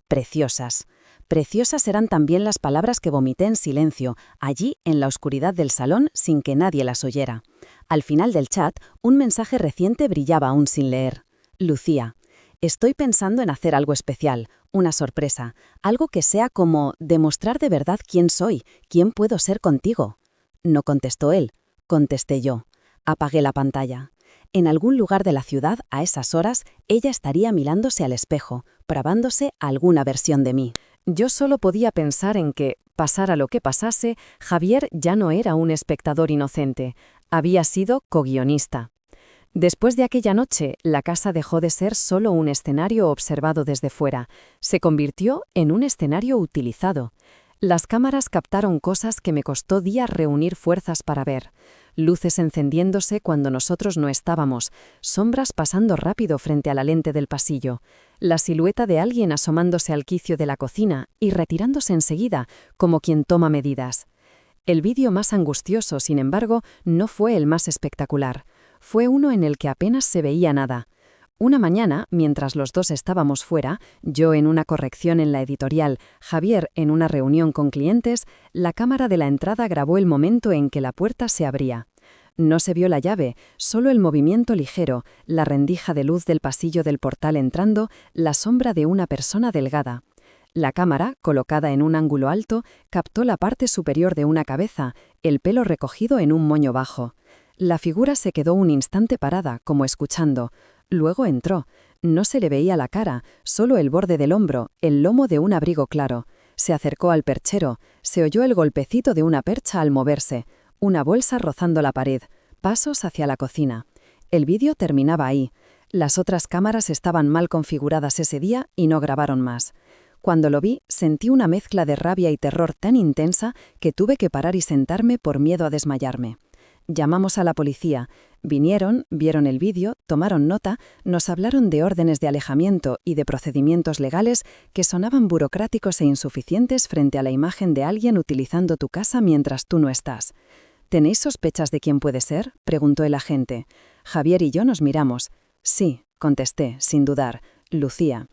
Preciosas. Preciosas eran también las palabras que vomité en silencio, allí en la oscuridad del salón sin que nadie las oyera. Al final del chat, un mensaje reciente brillaba aún sin leer. Lucía: estoy pensando en hacer algo especial, una sorpresa, algo que sea como demostrar de verdad quién soy, quién puedo ser contigo. No contestó él, contesté yo. Apagué la pantalla. En algún lugar de la ciudad, a esas horas, ella estaría mirándose al espejo, probándose alguna versión de mí. Yo solo podía pensar en que, pasara lo que pasase, Javier ya no era un espectador inocente, había sido coguionista. Después de aquella noche, la casa dejó de ser solo un escenario observado desde fuera, se convirtió en un escenario utilizado. Las cámaras captaron cosas que me costó días reunir fuerzas para ver. Luces encendiéndose cuando nosotros no estábamos, sombras pasando rápido frente a la lente del pasillo, la silueta de alguien asomándose al quicio de la cocina y retirándose enseguida, como quien toma medidas. El vídeo más angustioso, sin embargo, no fue el más espectacular. Fue uno en el que apenas se veía nada. Una mañana, mientras los dos estábamos fuera, yo en una corrección en la editorial, Javier en una reunión con clientes, la cámara de la entrada grabó el momento en que la puerta se abría. No se vio la llave, solo el movimiento ligero, la rendija de luz del pasillo del portal entrando, la sombra de una persona delgada. La cámara, colocada en un ángulo alto, captó la parte superior de una cabeza, el pelo recogido en un moño bajo. La figura se quedó un instante parada, como escuchando. Luego entró. No se le veía la cara, solo el borde del hombro, el lomo de un abrigo claro. Se acercó al perchero. Se oyó el golpecito de una percha al moverse. Una bolsa rozando la pared. Pasos hacia la cocina. El vídeo terminaba ahí. Las otras cámaras estaban mal configuradas ese día y no grabaron más. Cuando lo vi, sentí una mezcla de rabia y terror tan intensa que tuve que parar y sentarme por miedo a desmayarme. Llamamos a la policía. Vinieron, vieron el vídeo, tomaron nota, nos hablaron de órdenes de alejamiento y de procedimientos legales que sonaban burocráticos e insuficientes frente a la imagen de alguien utilizando tu casa mientras tú no estás. ¿Tenéis sospechas de quién puede ser?, preguntó el agente. Javier y yo nos miramos. Sí, contesté, sin dudar. Lucía.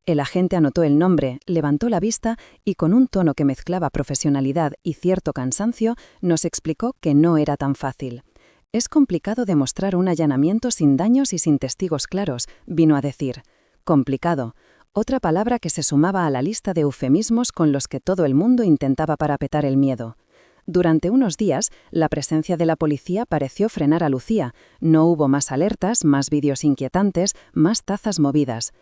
El agente anotó el nombre, levantó la vista y con un tono que mezclaba profesionalidad y cierto cansancio, nos explicó que no era tan fácil. Es complicado demostrar un allanamiento sin daños y sin testigos claros, vino a decir. Complicado. Otra palabra que se sumaba a la lista de eufemismos con los que todo el mundo intentaba parapetar el miedo. Durante unos días, la presencia de la policía pareció frenar a Lucía. No hubo más alertas, más vídeos inquietantes, más tazas movidas.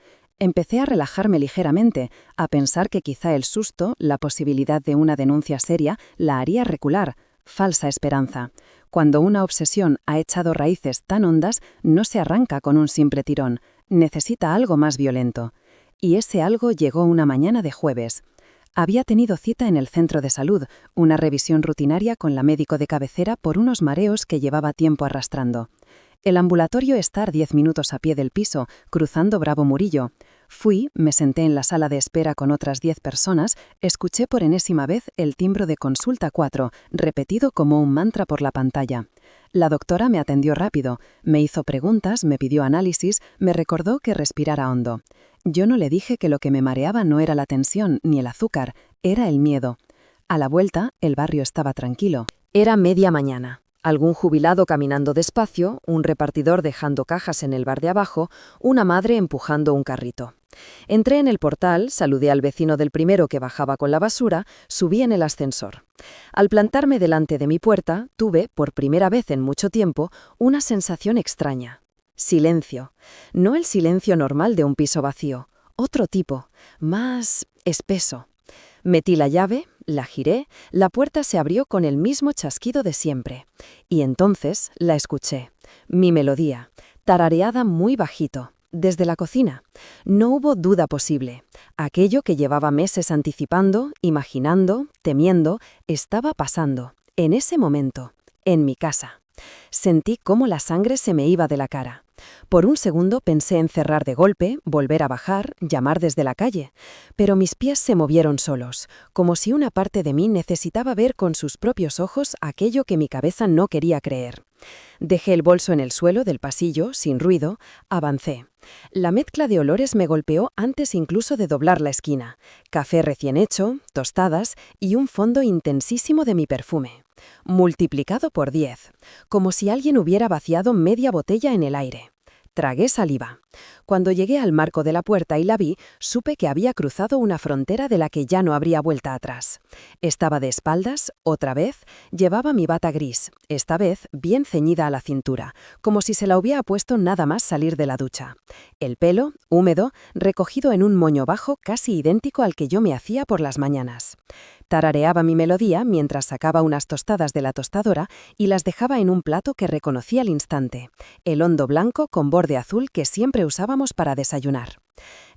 Empecé a relajarme ligeramente, a pensar que quizá el susto, la posibilidad de una denuncia seria, la haría recular. Falsa esperanza. Cuando una obsesión ha echado raíces tan hondas, no se arranca con un simple tirón. Necesita algo más violento. Y ese algo llegó una mañana de jueves. Había tenido cita en el centro de salud, una revisión rutinaria con la médico de cabecera por unos mareos que llevaba tiempo arrastrando. El ambulatorio está a 10 minutos a pie del piso, cruzando Bravo Murillo. Fui, me senté en la sala de espera con otras 10 personas, escuché por enésima vez el timbro de consulta 4, repetido como un mantra por la pantalla. La doctora me atendió rápido, me hizo preguntas, me pidió análisis, me recordó que respirara hondo. Yo no le dije que lo que me mareaba no era la tensión ni el azúcar, era el miedo. A la vuelta, el barrio estaba tranquilo. Era media mañana. Algún jubilado caminando despacio, un repartidor dejando cajas en el bar de abajo, una madre empujando un carrito. Entré en el portal, saludé al vecino del primero que bajaba con la basura, subí en el ascensor. Al plantarme delante de mi puerta, tuve, por primera vez en mucho tiempo, una sensación extraña. Silencio. No el silencio normal de un piso vacío, otro tipo, más espeso. Metí la llave, la giré, la puerta se abrió con el mismo chasquido de siempre. Y entonces la escuché. Mi melodía, tarareada muy bajito, desde la cocina. No hubo duda posible. Aquello que llevaba meses anticipando, imaginando, temiendo, estaba pasando. En ese momento, en mi casa. Sentí cómo la sangre se me iba de la cara. Por un segundo pensé en cerrar de golpe, volver a bajar, llamar desde la calle, pero mis pies se movieron solos, como si una parte de mí necesitaba ver con sus propios ojos aquello que mi cabeza no quería creer. Dejé el bolso en el suelo del pasillo, sin ruido, avancé. La mezcla de olores me golpeó antes incluso de doblar la esquina. Café recién hecho, tostadas y un fondo intensísimo de mi perfume. Multiplicado por 10, como si alguien hubiera vaciado media botella en el aire. Tragué saliva. Cuando llegué al marco de la puerta y la vi, supe que había cruzado una frontera de la que ya no habría vuelta atrás. Estaba de espaldas, otra vez, llevaba mi bata gris, esta vez bien ceñida a la cintura, como si se la hubiera puesto nada más salir de la ducha. El pelo, húmedo, recogido en un moño bajo casi idéntico al que yo me hacía por las mañanas. Tarareaba mi melodía mientras sacaba unas tostadas de la tostadora y las dejaba en un plato que reconocí al instante, el hondo blanco con borde azul que siempre usábamos para desayunar.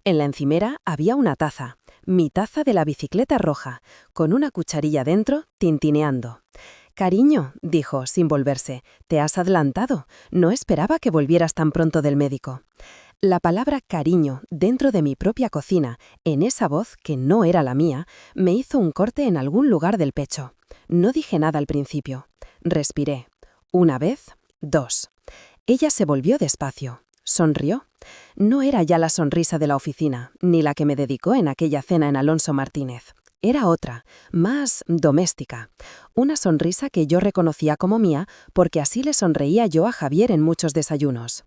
En la encimera había una taza, mi taza de la bicicleta roja, con una cucharilla dentro, tintineando. «Cariño», dijo, sin volverse, «te has adelantado. No esperaba que volvieras tan pronto del médico». La palabra cariño dentro de mi propia cocina, en esa voz que no era la mía, me hizo un corte en algún lugar del pecho. No dije nada al principio. Respiré. Una vez, dos. Ella se volvió despacio. Sonrió. No era ya la sonrisa de la oficina, ni la que me dedicó en aquella cena en Alonso Martínez. Era otra, más doméstica. Una sonrisa que yo reconocía como mía porque así le sonreía yo a Javier en muchos desayunos.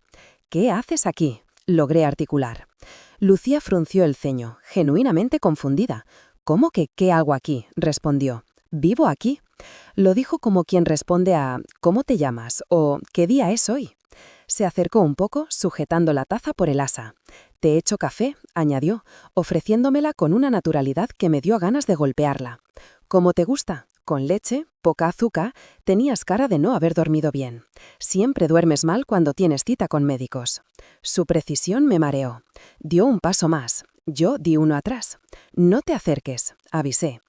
«¿Qué haces aquí?», logré articular. Lucía frunció el ceño, genuinamente confundida. «¿Cómo que qué hago aquí?», respondió. «Vivo aquí». Lo dijo como quien responde a «¿cómo te llamas?» o «¿qué día es hoy?». Se acercó un poco, sujetando la taza por el asa. «Te he hecho café», añadió, ofreciéndomela con una naturalidad que me dio ganas de golpearla. «¿Cómo te gusta? Con leche, poca azúcar, tenías cara de no haber dormido bien. Siempre duermes mal cuando tienes cita con médicos». Su precisión me mareó. Dio un paso más. Yo di uno atrás. «No te acerques», avisé.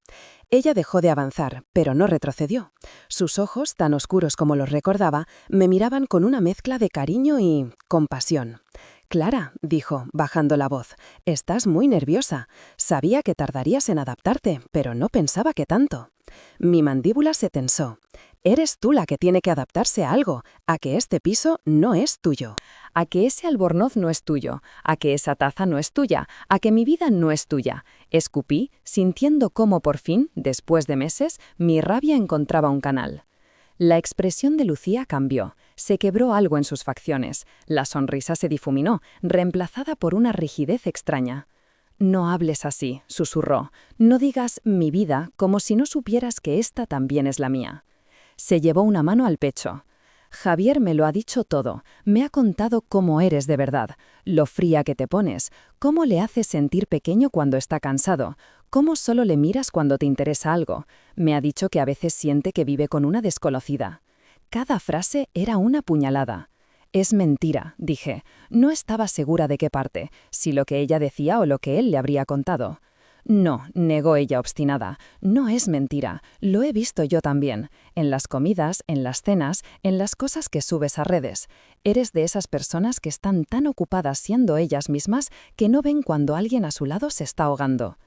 Ella dejó de avanzar, pero no retrocedió. Sus ojos, tan oscuros como los recordaba, me miraban con una mezcla de cariño y compasión. «Clara», dijo, bajando la voz, «estás muy nerviosa. Sabía que tardarías en adaptarte, pero no pensaba que tanto». Mi mandíbula se tensó. «Eres tú la que tiene que adaptarse a algo, a que este piso no es tuyo. A que ese albornoz no es tuyo, a que esa taza no es tuya, a que mi vida no es tuya». Escupí, sintiendo cómo por fin, después de meses, mi rabia encontraba un canal. La expresión de Lucía cambió. Se quebró algo en sus facciones. La sonrisa se difuminó, reemplazada por una rigidez extraña. «No hables así», susurró. «No digas mi vida como si no supieras que esta también es la mía». Se llevó una mano al pecho. «Javier me lo ha dicho todo. Me ha contado cómo eres de verdad, lo fría que te pones, cómo le haces sentir pequeño cuando está cansado, cómo solo le miras cuando te interesa algo. Me ha dicho que a veces siente que vive con una desconocida». Cada frase era una puñalada. «Es mentira», dije. No estaba segura de qué parte, si lo que ella decía o lo que él le habría contado. «No», negó ella obstinada, «no es mentira. Lo he visto yo también. En las comidas, en las cenas, en las cosas que subes a redes. Eres de esas personas que están tan ocupadas siendo ellas mismas que no ven cuando alguien a su lado se está ahogando».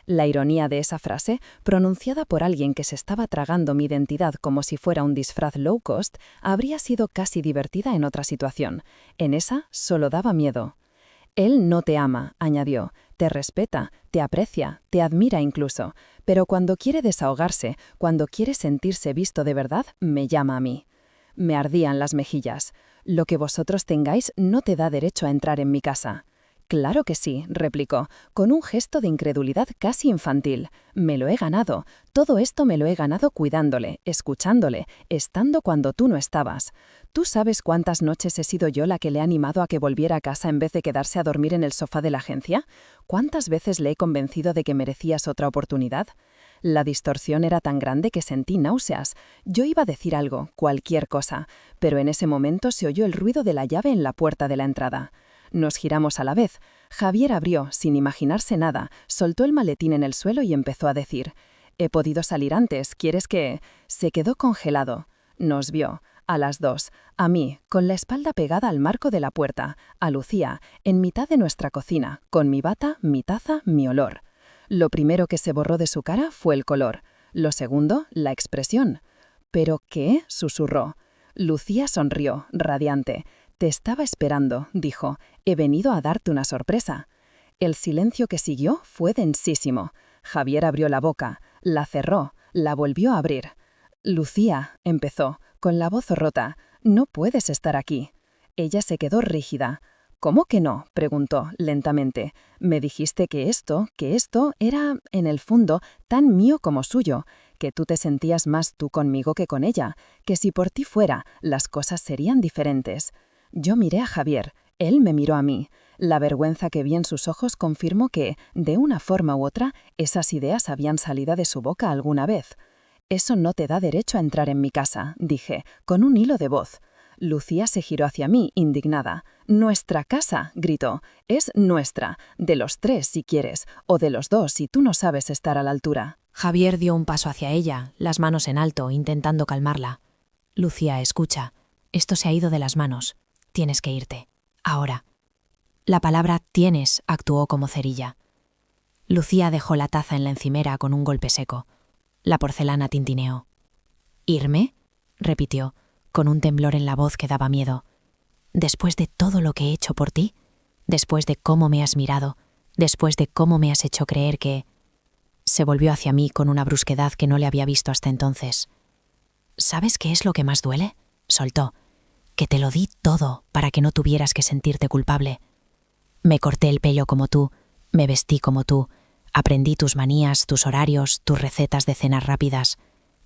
La ironía de esa frase, pronunciada por alguien que se estaba tragando mi identidad como si fuera un disfraz low cost, habría sido casi divertida en otra situación. En esa solo daba miedo. «Él no te ama», añadió, «te respeta, te aprecia, te admira incluso, pero cuando quiere desahogarse, cuando quiere sentirse visto de verdad, me llama a mí». Me ardían las mejillas. «Lo que vosotros tengáis no te da derecho a entrar en mi casa». «Claro que sí», replicó, con un gesto de incredulidad casi infantil. «Me lo he ganado. Todo esto me lo he ganado cuidándole, escuchándole, estando cuando tú no estabas. ¿Tú sabes cuántas noches he sido yo la que le he animado a que volviera a casa en vez de quedarse a dormir en el sofá de la agencia? ¿Cuántas veces le he convencido de que merecías otra oportunidad?» La distorsión era tan grande que sentí náuseas. Yo iba a decir algo, cualquier cosa, pero en ese momento se oyó el ruido de la llave en la puerta de la entrada. Nos giramos a la vez. Javier abrió, sin imaginarse nada, soltó el maletín en el suelo y empezó a decir: «He podido salir antes, ¿quieres que...?» Se quedó congelado. Nos vio. A las 2, a mí, con la espalda pegada al marco de la puerta, a Lucía, en mitad de nuestra cocina, con mi bata, mi taza, mi olor. Lo primero que se borró de su cara fue el color. Lo segundo, la expresión. ¿Pero qué?, susurró. Lucía sonrió, radiante. «Te estaba esperando», dijo. «He venido a darte una sorpresa». El silencio que siguió fue densísimo. Javier abrió la boca, la cerró, la volvió a abrir. «Lucía», empezó, con la voz rota, «no puedes estar aquí». Ella se quedó rígida. «¿Cómo que no?», preguntó, lentamente. «Me dijiste que esto era, en el fondo, tan mío como suyo, que tú te sentías más tú conmigo que con ella, que si por ti fuera, las cosas serían diferentes». Yo miré a Javier, él me miró a mí. La vergüenza que vi en sus ojos confirmó que, de una forma u otra, esas ideas habían salido de su boca alguna vez. «Eso no te da derecho a entrar en mi casa», dije, con un hilo de voz. Lucía se giró hacia mí, indignada. «Nuestra casa», gritó. «Es nuestra, de los 3 si quieres, o de los 2 si tú no sabes estar a la altura». Javier dio un paso hacia ella, las manos en alto, intentando calmarla. «Lucía, escucha. Esto se ha ido de las manos. Tienes que irte. Ahora». La palabra «tienes» actuó como cerilla. Lucía dejó la taza en la encimera con un golpe seco. La porcelana tintineó. «¿Irme?», repitió, con un temblor en la voz que daba miedo. «Después de todo lo que he hecho por ti, después de cómo me has mirado, después de cómo me has hecho creer que...». Se volvió hacia mí con una brusquedad que no le había visto hasta entonces. «¿Sabes qué es lo que más duele?», soltó. «Que te lo di todo para que no tuvieras que sentirte culpable. Me corté el pelo como tú, me vestí como tú, aprendí tus manías, tus horarios, tus recetas de cenas rápidas.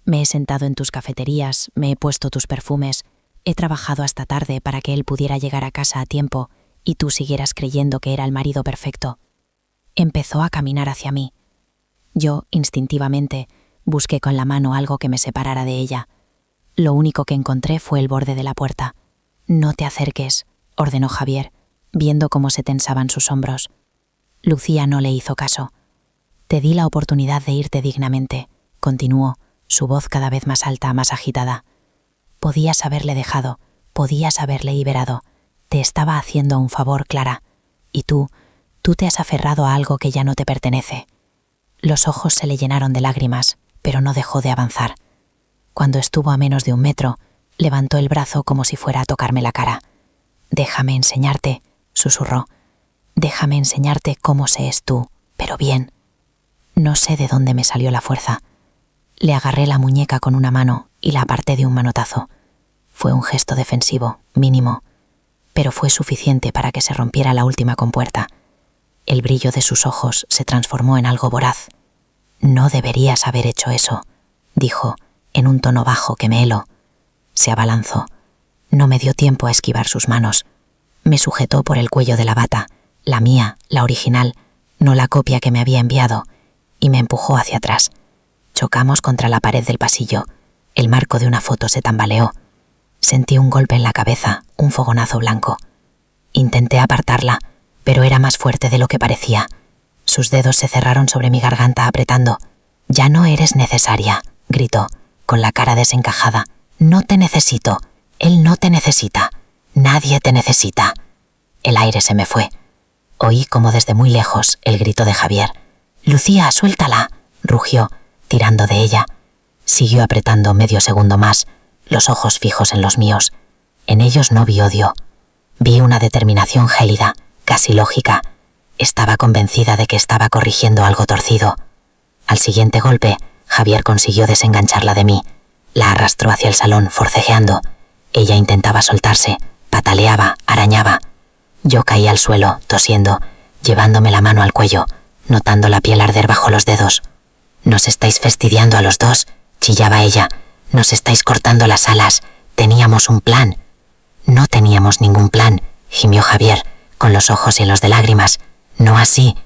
Me he sentado en tus cafeterías, me he puesto tus perfumes, he trabajado hasta tarde para que él pudiera llegar a casa a tiempo y tú siguieras creyendo que era el marido perfecto». Empezó a caminar hacia mí. Yo, instintivamente, busqué con la mano algo que me separara de ella. Lo único que encontré fue el borde de la puerta. «No te acerques», ordenó Javier, viendo cómo se tensaban sus hombros. Lucía no le hizo caso. «Te di la oportunidad de irte dignamente», continuó, su voz cada vez más alta, más agitada. «Podías haberle dejado, podías haberle liberado. Te estaba haciendo un favor, Clara. Y tú te has aferrado a algo que ya no te pertenece». Los ojos se le llenaron de lágrimas, pero no dejó de avanzar. Cuando estuvo a menos de 1 metro, levantó el brazo como si fuera a tocarme la cara. «Déjame enseñarte», susurró. «Déjame enseñarte cómo se es tú, pero bien». No sé de dónde me salió la fuerza. Le agarré la muñeca con una mano y la aparté de un manotazo. Fue un gesto defensivo, mínimo, pero fue suficiente para que se rompiera la última compuerta. El brillo de sus ojos se transformó en algo voraz. «No deberías haber hecho eso», dijo, en un tono bajo que me heló. Se abalanzó. No me dio tiempo a esquivar sus manos. Me sujetó por el cuello de la bata, la mía, la original, no la copia que me había enviado, y me empujó hacia atrás. Chocamos contra la pared del pasillo. El marco de una foto se tambaleó. Sentí un golpe en la cabeza, un fogonazo blanco. Intenté apartarla, pero era más fuerte de lo que parecía. Sus dedos se cerraron sobre mi garganta apretando. «Ya no eres necesaria», gritó, con la cara desencajada. «No te necesito. Él no te necesita. Nadie te necesita». El aire se me fue. Oí como desde muy lejos el grito de Javier. «Lucía, suéltala», rugió, tirando de ella. Siguió apretando medio segundo más, los ojos fijos en los míos. En ellos no vi odio. Vi una determinación gélida, casi lógica. Estaba convencida de que estaba corrigiendo algo torcido. Al siguiente golpe, Javier consiguió desengancharla de mí. La arrastró hacia el salón, forcejeando. Ella intentaba soltarse, pataleaba, arañaba. Yo caí al suelo, tosiendo, llevándome la mano al cuello, notando la piel arder bajo los dedos. «Nos estáis fastidiando a los dos», chillaba ella. «Nos estáis cortando las alas. Teníamos un plan». «No teníamos ningún plan», gimió Javier, con los ojos llenos de lágrimas. «No así».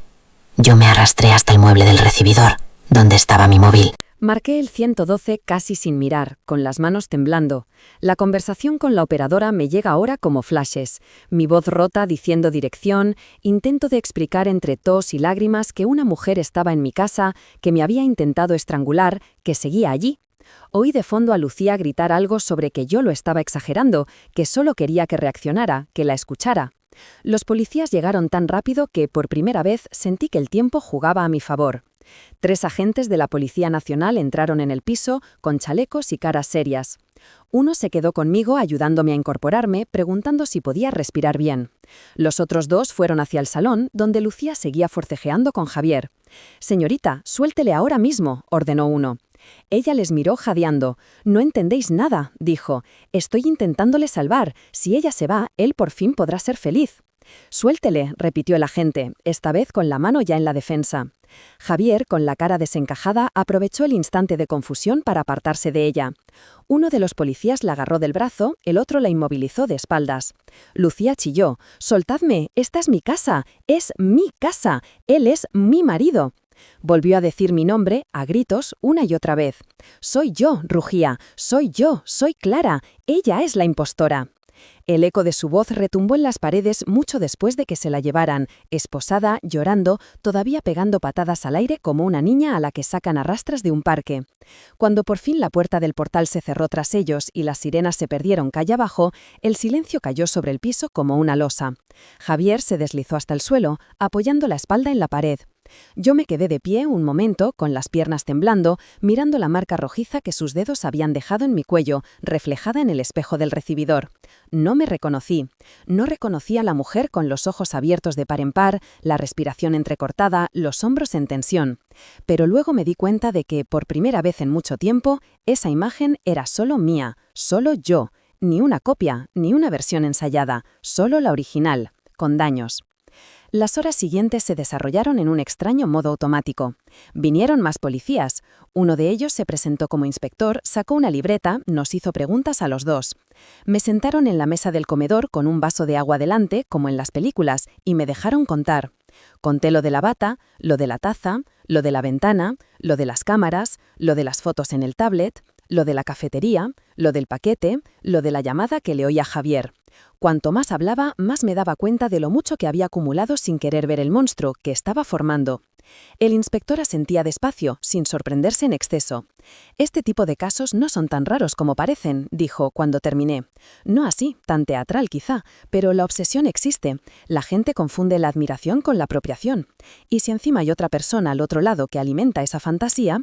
Yo me arrastré hasta el mueble del recibidor, donde estaba mi móvil. Marqué el 112 casi sin mirar, con las manos temblando. La conversación con la operadora me llega ahora como flashes. Mi voz rota diciendo dirección, intento de explicar entre tos y lágrimas que una mujer estaba en mi casa, que me había intentado estrangular, que seguía allí. Oí de fondo a Lucía gritar algo sobre que yo lo estaba exagerando, que solo quería que reaccionara, que la escuchara. Los policías llegaron tan rápido que, por primera vez, sentí que el tiempo jugaba a mi favor. 3 agentes de la Policía Nacional entraron en el piso, con chalecos y caras serias. Uno se quedó conmigo ayudándome a incorporarme, preguntando si podía respirar bien. Los otros 2 fueron hacia el salón, donde Lucía seguía forcejeando con Javier. «Señorita, suéltele ahora mismo», ordenó uno. Ella les miró jadeando. «No entendéis nada», dijo. «Estoy intentándole salvar. Si ella se va, él por fin podrá ser feliz». «Suéltele», repitió el agente, esta vez con la mano ya en la defensa. Javier, con la cara desencajada, aprovechó el instante de confusión para apartarse de ella. Uno de los policías la agarró del brazo, el otro la inmovilizó de espaldas. Lucía chilló. «¡Soltadme! ¡Esta es mi casa! ¡Es mi casa! ¡Él es mi marido!». Volvió a decir mi nombre, a gritos, una y otra vez. «Soy yo», rugía. «Soy yo, soy Clara. Ella es la impostora». El eco de su voz retumbó en las paredes mucho después de que se la llevaran, esposada, llorando, todavía pegando patadas al aire como una niña a la que sacan a rastras de un parque. Cuando por fin la puerta del portal se cerró tras ellos y las sirenas se perdieron calle abajo, el silencio cayó sobre el piso como una losa. Javier se deslizó hasta el suelo, apoyando la espalda en la pared. Yo me quedé de pie un momento, con las piernas temblando, mirando la marca rojiza que sus dedos habían dejado en mi cuello, reflejada en el espejo del recibidor. No me reconocí. No reconocí a la mujer con los ojos abiertos de par en par, la respiración entrecortada, los hombros en tensión. Pero luego me di cuenta de que, por primera vez en mucho tiempo, esa imagen era solo mía, solo yo. Ni una copia, ni una versión ensayada, solo la original, con daños. Las horas siguientes se desarrollaron en un extraño modo automático. Vinieron más policías. Uno de ellos se presentó como inspector, sacó una libreta, nos hizo preguntas a los 2. Me sentaron en la mesa del comedor con un vaso de agua delante, como en las películas, y me dejaron contar. Conté lo de la bata, lo de la taza, lo de la ventana, lo de las cámaras, lo de las fotos en el tablet, lo de la cafetería, lo del paquete, lo de la llamada que le oí a Javier. Cuanto más hablaba, más me daba cuenta de lo mucho que había acumulado sin querer ver el monstruo que estaba formando. El inspector asentía despacio, sin sorprenderse en exceso. «Este tipo de casos no son tan raros como parecen», dijo cuando terminé. «No así, tan teatral quizá, pero la obsesión existe. La gente confunde la admiración con la apropiación. Y si encima hay otra persona al otro lado que alimenta esa fantasía...».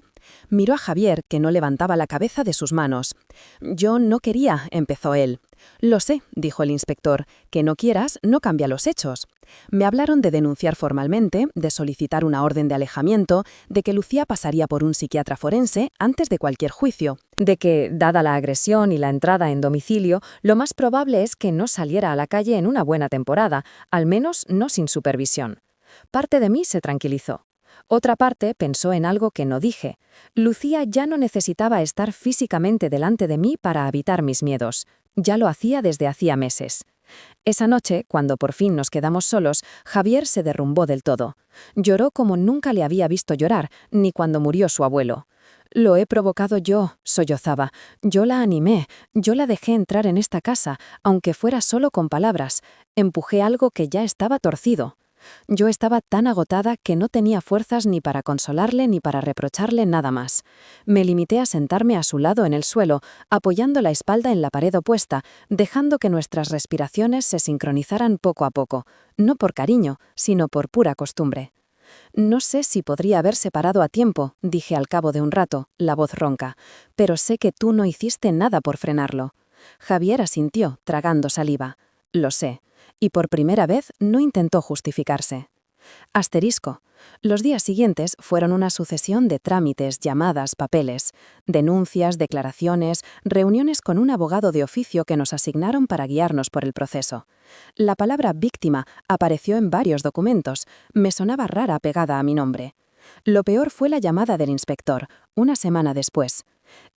Miró a Javier, que no levantaba la cabeza de sus manos. «Yo no quería», empezó él. «Lo sé», dijo el inspector, «que no quieras no cambia los hechos». Me hablaron de denunciar formalmente, de solicitar una orden de alejamiento, de que Lucía pasaría por un psiquiatra forense antes de cualquier juicio, de que, dada la agresión y la entrada en domicilio, lo más probable es que no saliera a la calle en una buena temporada, al menos no sin supervisión. Parte de mí se tranquilizó. Otra parte pensó en algo que no dije. Lucía ya no necesitaba estar físicamente delante de mí para evitar mis miedos. Ya lo hacía desde hacía meses. Esa noche, cuando por fin nos quedamos solos, Javier se derrumbó del todo. Lloró como nunca le había visto llorar, ni cuando murió su abuelo. «Lo he provocado yo», sollozaba. «Yo la animé, yo la dejé entrar en esta casa, aunque fuera solo con palabras. Empujé algo que ya estaba torcido». Yo estaba tan agotada que no tenía fuerzas ni para consolarle ni para reprocharle nada más. Me limité a sentarme a su lado en el suelo, apoyando la espalda en la pared opuesta, dejando que nuestras respiraciones se sincronizaran poco a poco, no por cariño, sino por pura costumbre. «No sé si podría haberse parado a tiempo», dije al cabo de un rato, la voz ronca, «pero sé que tú no hiciste nada por frenarlo». Javier asintió, tragando saliva. «Lo sé». Y por primera vez no intentó justificarse. Asterisco. Los días siguientes fueron una sucesión de trámites, llamadas, papeles, denuncias, declaraciones, reuniones con un abogado de oficio que nos asignaron para guiarnos por el proceso. La palabra víctima apareció en varios documentos, me sonaba rara pegada a mi nombre. Lo peor fue la llamada del inspector, una semana después.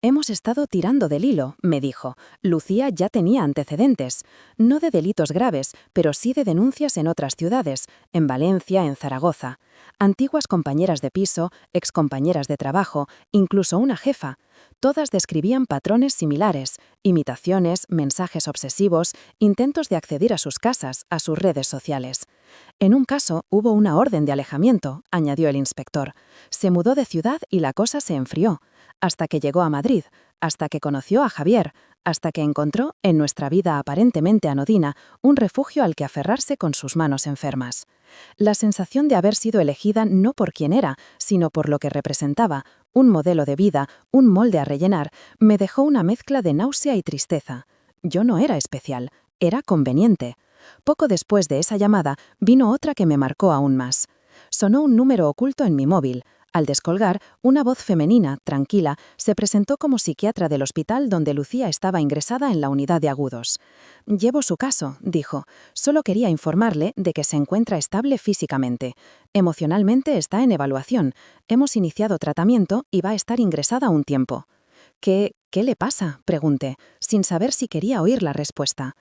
«Hemos estado tirando del hilo», me dijo. Lucía ya tenía antecedentes, no de delitos graves, pero sí de denuncias en otras ciudades, en Valencia, en Zaragoza. Antiguas compañeras de piso, excompañeras de trabajo, incluso una jefa. Todas describían patrones similares, imitaciones, mensajes obsesivos, intentos de acceder a sus casas, a sus redes sociales. En un caso hubo una orden de alejamiento, añadió el inspector. Se mudó de ciudad y la cosa se enfrió. hasta que llegó a Madrid, hasta que conoció a Javier, hasta que encontró, en nuestra vida aparentemente anodina, un refugio al que aferrarse con sus manos enfermas. La sensación de haber sido elegida no por quien era, sino por lo que representaba, un modelo de vida, un molde a rellenar, me dejó una mezcla de náusea y tristeza. Yo no era especial, era conveniente. Poco después de esa llamada, vino otra que me marcó aún más. Sonó un número oculto en mi móvil. Al descolgar, una voz femenina, tranquila, se presentó como psiquiatra del hospital donde Lucía estaba ingresada en la unidad de agudos. «Llevo su caso», dijo. «Solo quería informarle de que se encuentra estable físicamente. Emocionalmente está en evaluación. Hemos iniciado tratamiento y va a estar ingresada un tiempo». «¿Qué le pasa?», pregunté, sin saber si quería oír la respuesta.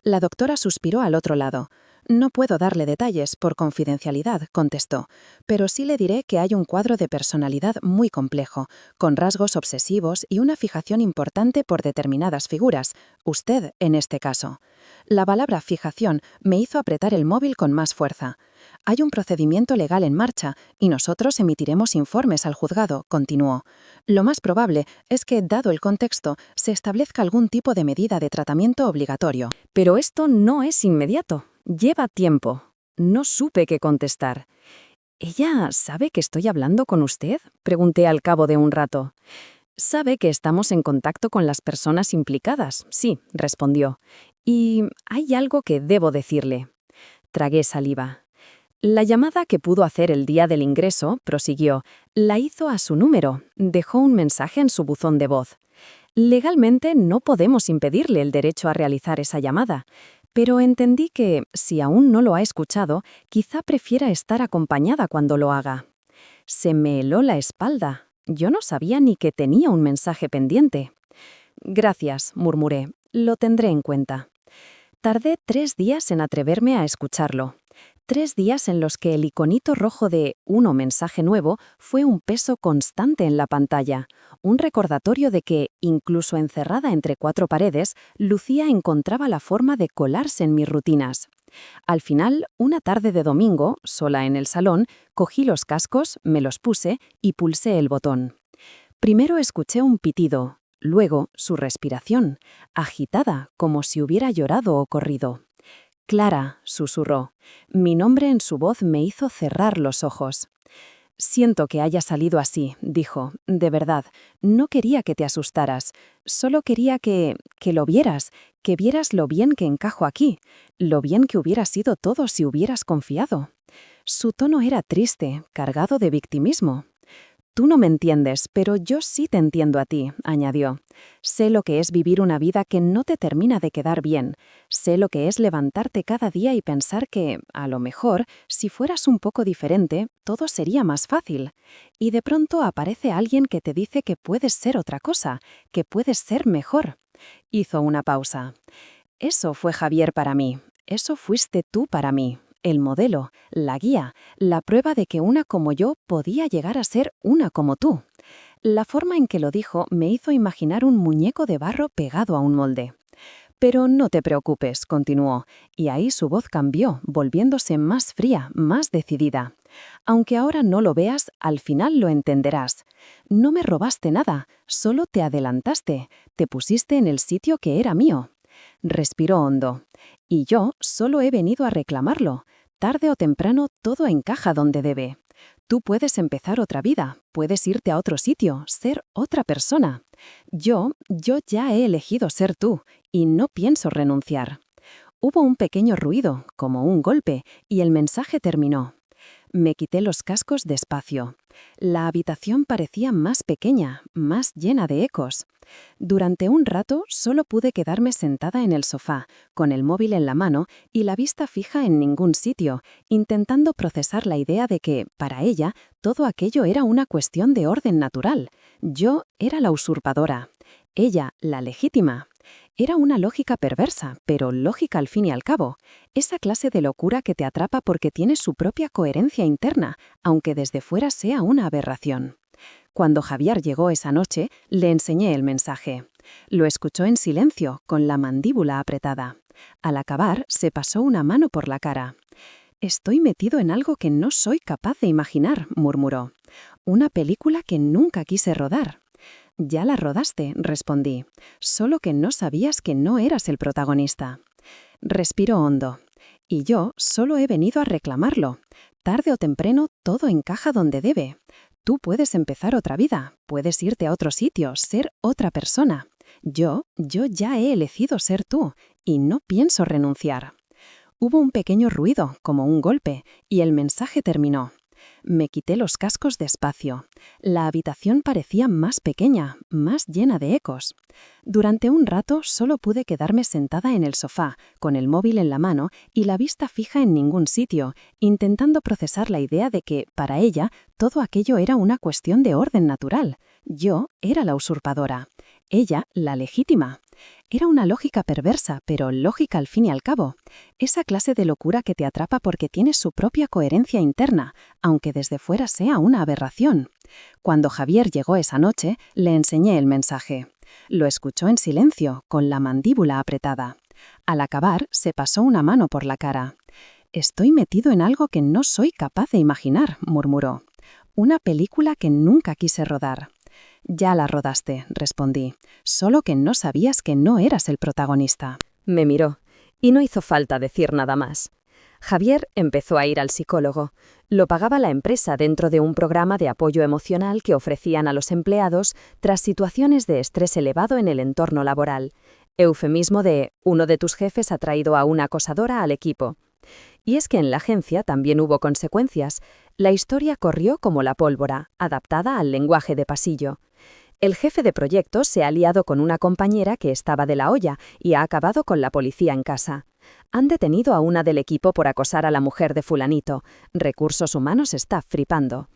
La doctora suspiró al otro lado. «No puedo darle detalles por confidencialidad», contestó, «pero sí le diré que hay un cuadro de personalidad muy complejo, con rasgos obsesivos y una fijación importante por determinadas figuras, usted en este caso». La palabra fijación me hizo apretar el móvil con más fuerza. «Hay un procedimiento legal en marcha y nosotros emitiremos informes al juzgado», continuó. «Lo más probable es que, dado el contexto, se establezca algún tipo de medida de tratamiento obligatorio». Pero esto no es inmediato. Lleva tiempo. No supe qué contestar. «¿Ella sabe que estoy hablando con usted?», pregunté al cabo de un rato. «Sabe que estamos en contacto con las personas implicadas», sí, respondió. «Y hay algo que debo decirle». Tragué saliva. La llamada que pudo hacer el día del ingreso, prosiguió, la hizo a su número, dejó un mensaje en su buzón de voz. Legalmente no podemos impedirle el derecho a realizar esa llamada, pero entendí que, si aún no lo ha escuchado, quizá prefiera estar acompañada cuando lo haga. Se me heló la espalda. Yo no sabía ni que tenía un mensaje pendiente. «Gracias», murmuré, «lo tendré en cuenta». Tardé 3 días en atreverme a escucharlo. 3 días en los que el iconito rojo de «Uno mensaje nuevo» fue un peso constante en la pantalla, un recordatorio de que, incluso encerrada entre 4 paredes, Lucía encontraba la forma de colarse en mis rutinas. Al final, una tarde de domingo, sola en el salón, cogí los cascos, me los puse y pulsé el botón. Primero escuché un pitido, luego su respiración, agitada como si hubiera llorado o corrido. «Clara», susurró. Mi nombre en su voz me hizo cerrar los ojos. «Siento que haya salido así», dijo. «De verdad, no quería que te asustaras. Solo quería que lo vieras, que vieras lo bien que encajo aquí, lo bien que hubiera sido todo si hubieras confiado». Su tono era triste, cargado de victimismo. «Tú no me entiendes, pero yo sí te entiendo a ti», añadió. «Sé lo que es vivir una vida que no te termina de quedar bien. Sé lo que es levantarte cada día y pensar que, a lo mejor, si fueras un poco diferente, todo sería más fácil. Y de pronto aparece alguien que te dice que puedes ser otra cosa, que puedes ser mejor». Hizo una pausa. «Eso fue Javier para mí. Eso fuiste tú para mí. El modelo, la guía, la prueba de que una como yo podía llegar a ser una como tú». La forma en que lo dijo me hizo imaginar un muñeco de barro pegado a un molde. «Pero no te preocupes», continuó, y ahí su voz cambió, volviéndose más fría, más decidida. «Aunque ahora no lo veas, al final lo entenderás. No me robaste nada, solo te adelantaste, te pusiste en el sitio que era mío». Respiró hondo. «Y yo solo he venido a reclamarlo. Tarde o temprano todo encaja donde debe. Tú puedes empezar otra vida, puedes irte a otro sitio, ser otra persona. Yo ya he elegido ser tú, y no pienso renunciar». Hubo un pequeño ruido, como un golpe, y el mensaje terminó. Me quité los cascos despacio. La habitación parecía más pequeña, más llena de ecos. Durante un rato solo pude quedarme sentada en el sofá, con el móvil en la mano y la vista fija en ningún sitio, intentando procesar la idea de que, para ella, todo aquello era una cuestión de orden natural. Yo era la usurpadora. Ella, la legítima. Era una lógica perversa, pero lógica al fin y al cabo. Esa clase de locura que te atrapa porque tiene su propia coherencia interna, aunque desde fuera sea una aberración. Cuando Javier llegó esa noche, le enseñé el mensaje. Lo escuchó en silencio, con la mandíbula apretada. Al acabar, se pasó una mano por la cara. «Estoy metido en algo que no soy capaz de imaginar», murmuró. «Una película que nunca quise rodar». Ya la rodaste, respondí, solo que no sabías que no eras el protagonista. Respiró hondo. Y yo solo he venido a reclamarlo. Tarde o temprano todo encaja donde debe. Tú puedes empezar otra vida, puedes irte a otro sitio, ser otra persona. Yo ya he elegido ser tú, y no pienso renunciar. Hubo un pequeño ruido, como un golpe, y el mensaje terminó. Me quité los cascos despacio. La habitación parecía más pequeña, más llena de ecos. Durante un rato solo pude quedarme sentada en el sofá, con el móvil en la mano y la vista fija en ningún sitio, intentando procesar la idea de que, para ella, todo aquello era una cuestión de orden natural. Yo era la usurpadora. Ella, la legítima. Era una lógica perversa, pero lógica al fin y al cabo. Esa clase de locura que te atrapa porque tiene su propia coherencia interna, aunque desde fuera sea una aberración. Cuando Javier llegó esa noche, le enseñé el mensaje. Lo escuchó en silencio, con la mandíbula apretada. Al acabar, se pasó una mano por la cara. «Estoy metido en algo que no soy capaz de imaginar», murmuró. «Una película que nunca quise rodar». «Ya la rodaste», respondí, «solo que no sabías que no eras el protagonista». Me miró, y no hizo falta decir nada más. Javier empezó a ir al psicólogo. Lo pagaba la empresa dentro de un programa de apoyo emocional que ofrecían a los empleados tras situaciones de estrés elevado en el entorno laboral. Eufemismo de «uno de tus jefes ha traído a una acosadora al equipo». Y es que en la agencia también hubo consecuencias. La historia corrió como la pólvora, adaptada al lenguaje de pasillo. El jefe de proyecto se ha liado con una compañera que estaba de la olla y ha acabado con la policía en casa. Han detenido a una del equipo por acosar a la mujer de fulanito. Recursos Humanos está flipando.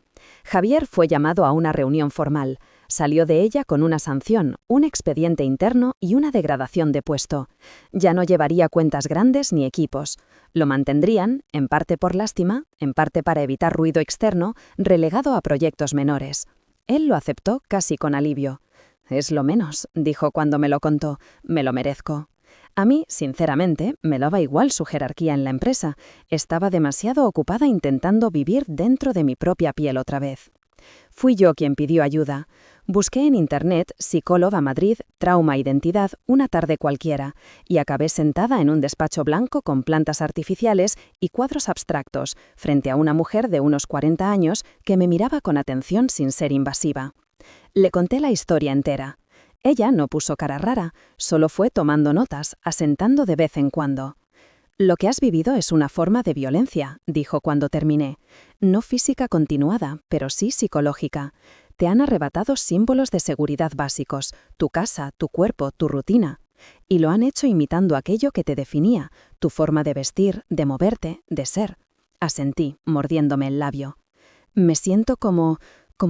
Javier fue llamado a una reunión formal. Salió de ella con una sanción, un expediente interno y una degradación de puesto. Ya no llevaría cuentas grandes ni equipos. Lo mantendrían, en parte por lástima, en parte para evitar ruido externo, relegado a proyectos menores. Él lo aceptó casi con alivio. «Es lo menos», dijo cuando me lo contó, «me lo merezco». A mí, sinceramente, me daba igual su jerarquía en la empresa. Estaba demasiado ocupada intentando vivir dentro de mi propia piel otra vez. Fui yo quien pidió ayuda. Busqué en Internet «Psicóloga Madrid, trauma identidad» una tarde cualquiera y acabé sentada en un despacho blanco con plantas artificiales y cuadros abstractos frente a una mujer de unos 40 años que me miraba con atención sin ser invasiva. Le conté la historia entera. Ella no puso cara rara, solo fue tomando notas, asentando de vez en cuando. «Lo que has vivido es una forma de violencia», dijo cuando terminé. «No física continuada, pero sí psicológica. Te han arrebatado símbolos de seguridad básicos, tu casa, tu cuerpo, tu rutina. Y lo han hecho imitando aquello que te definía, tu forma de vestir, de moverte, de ser». Asentí, mordiéndome el labio. «Me siento como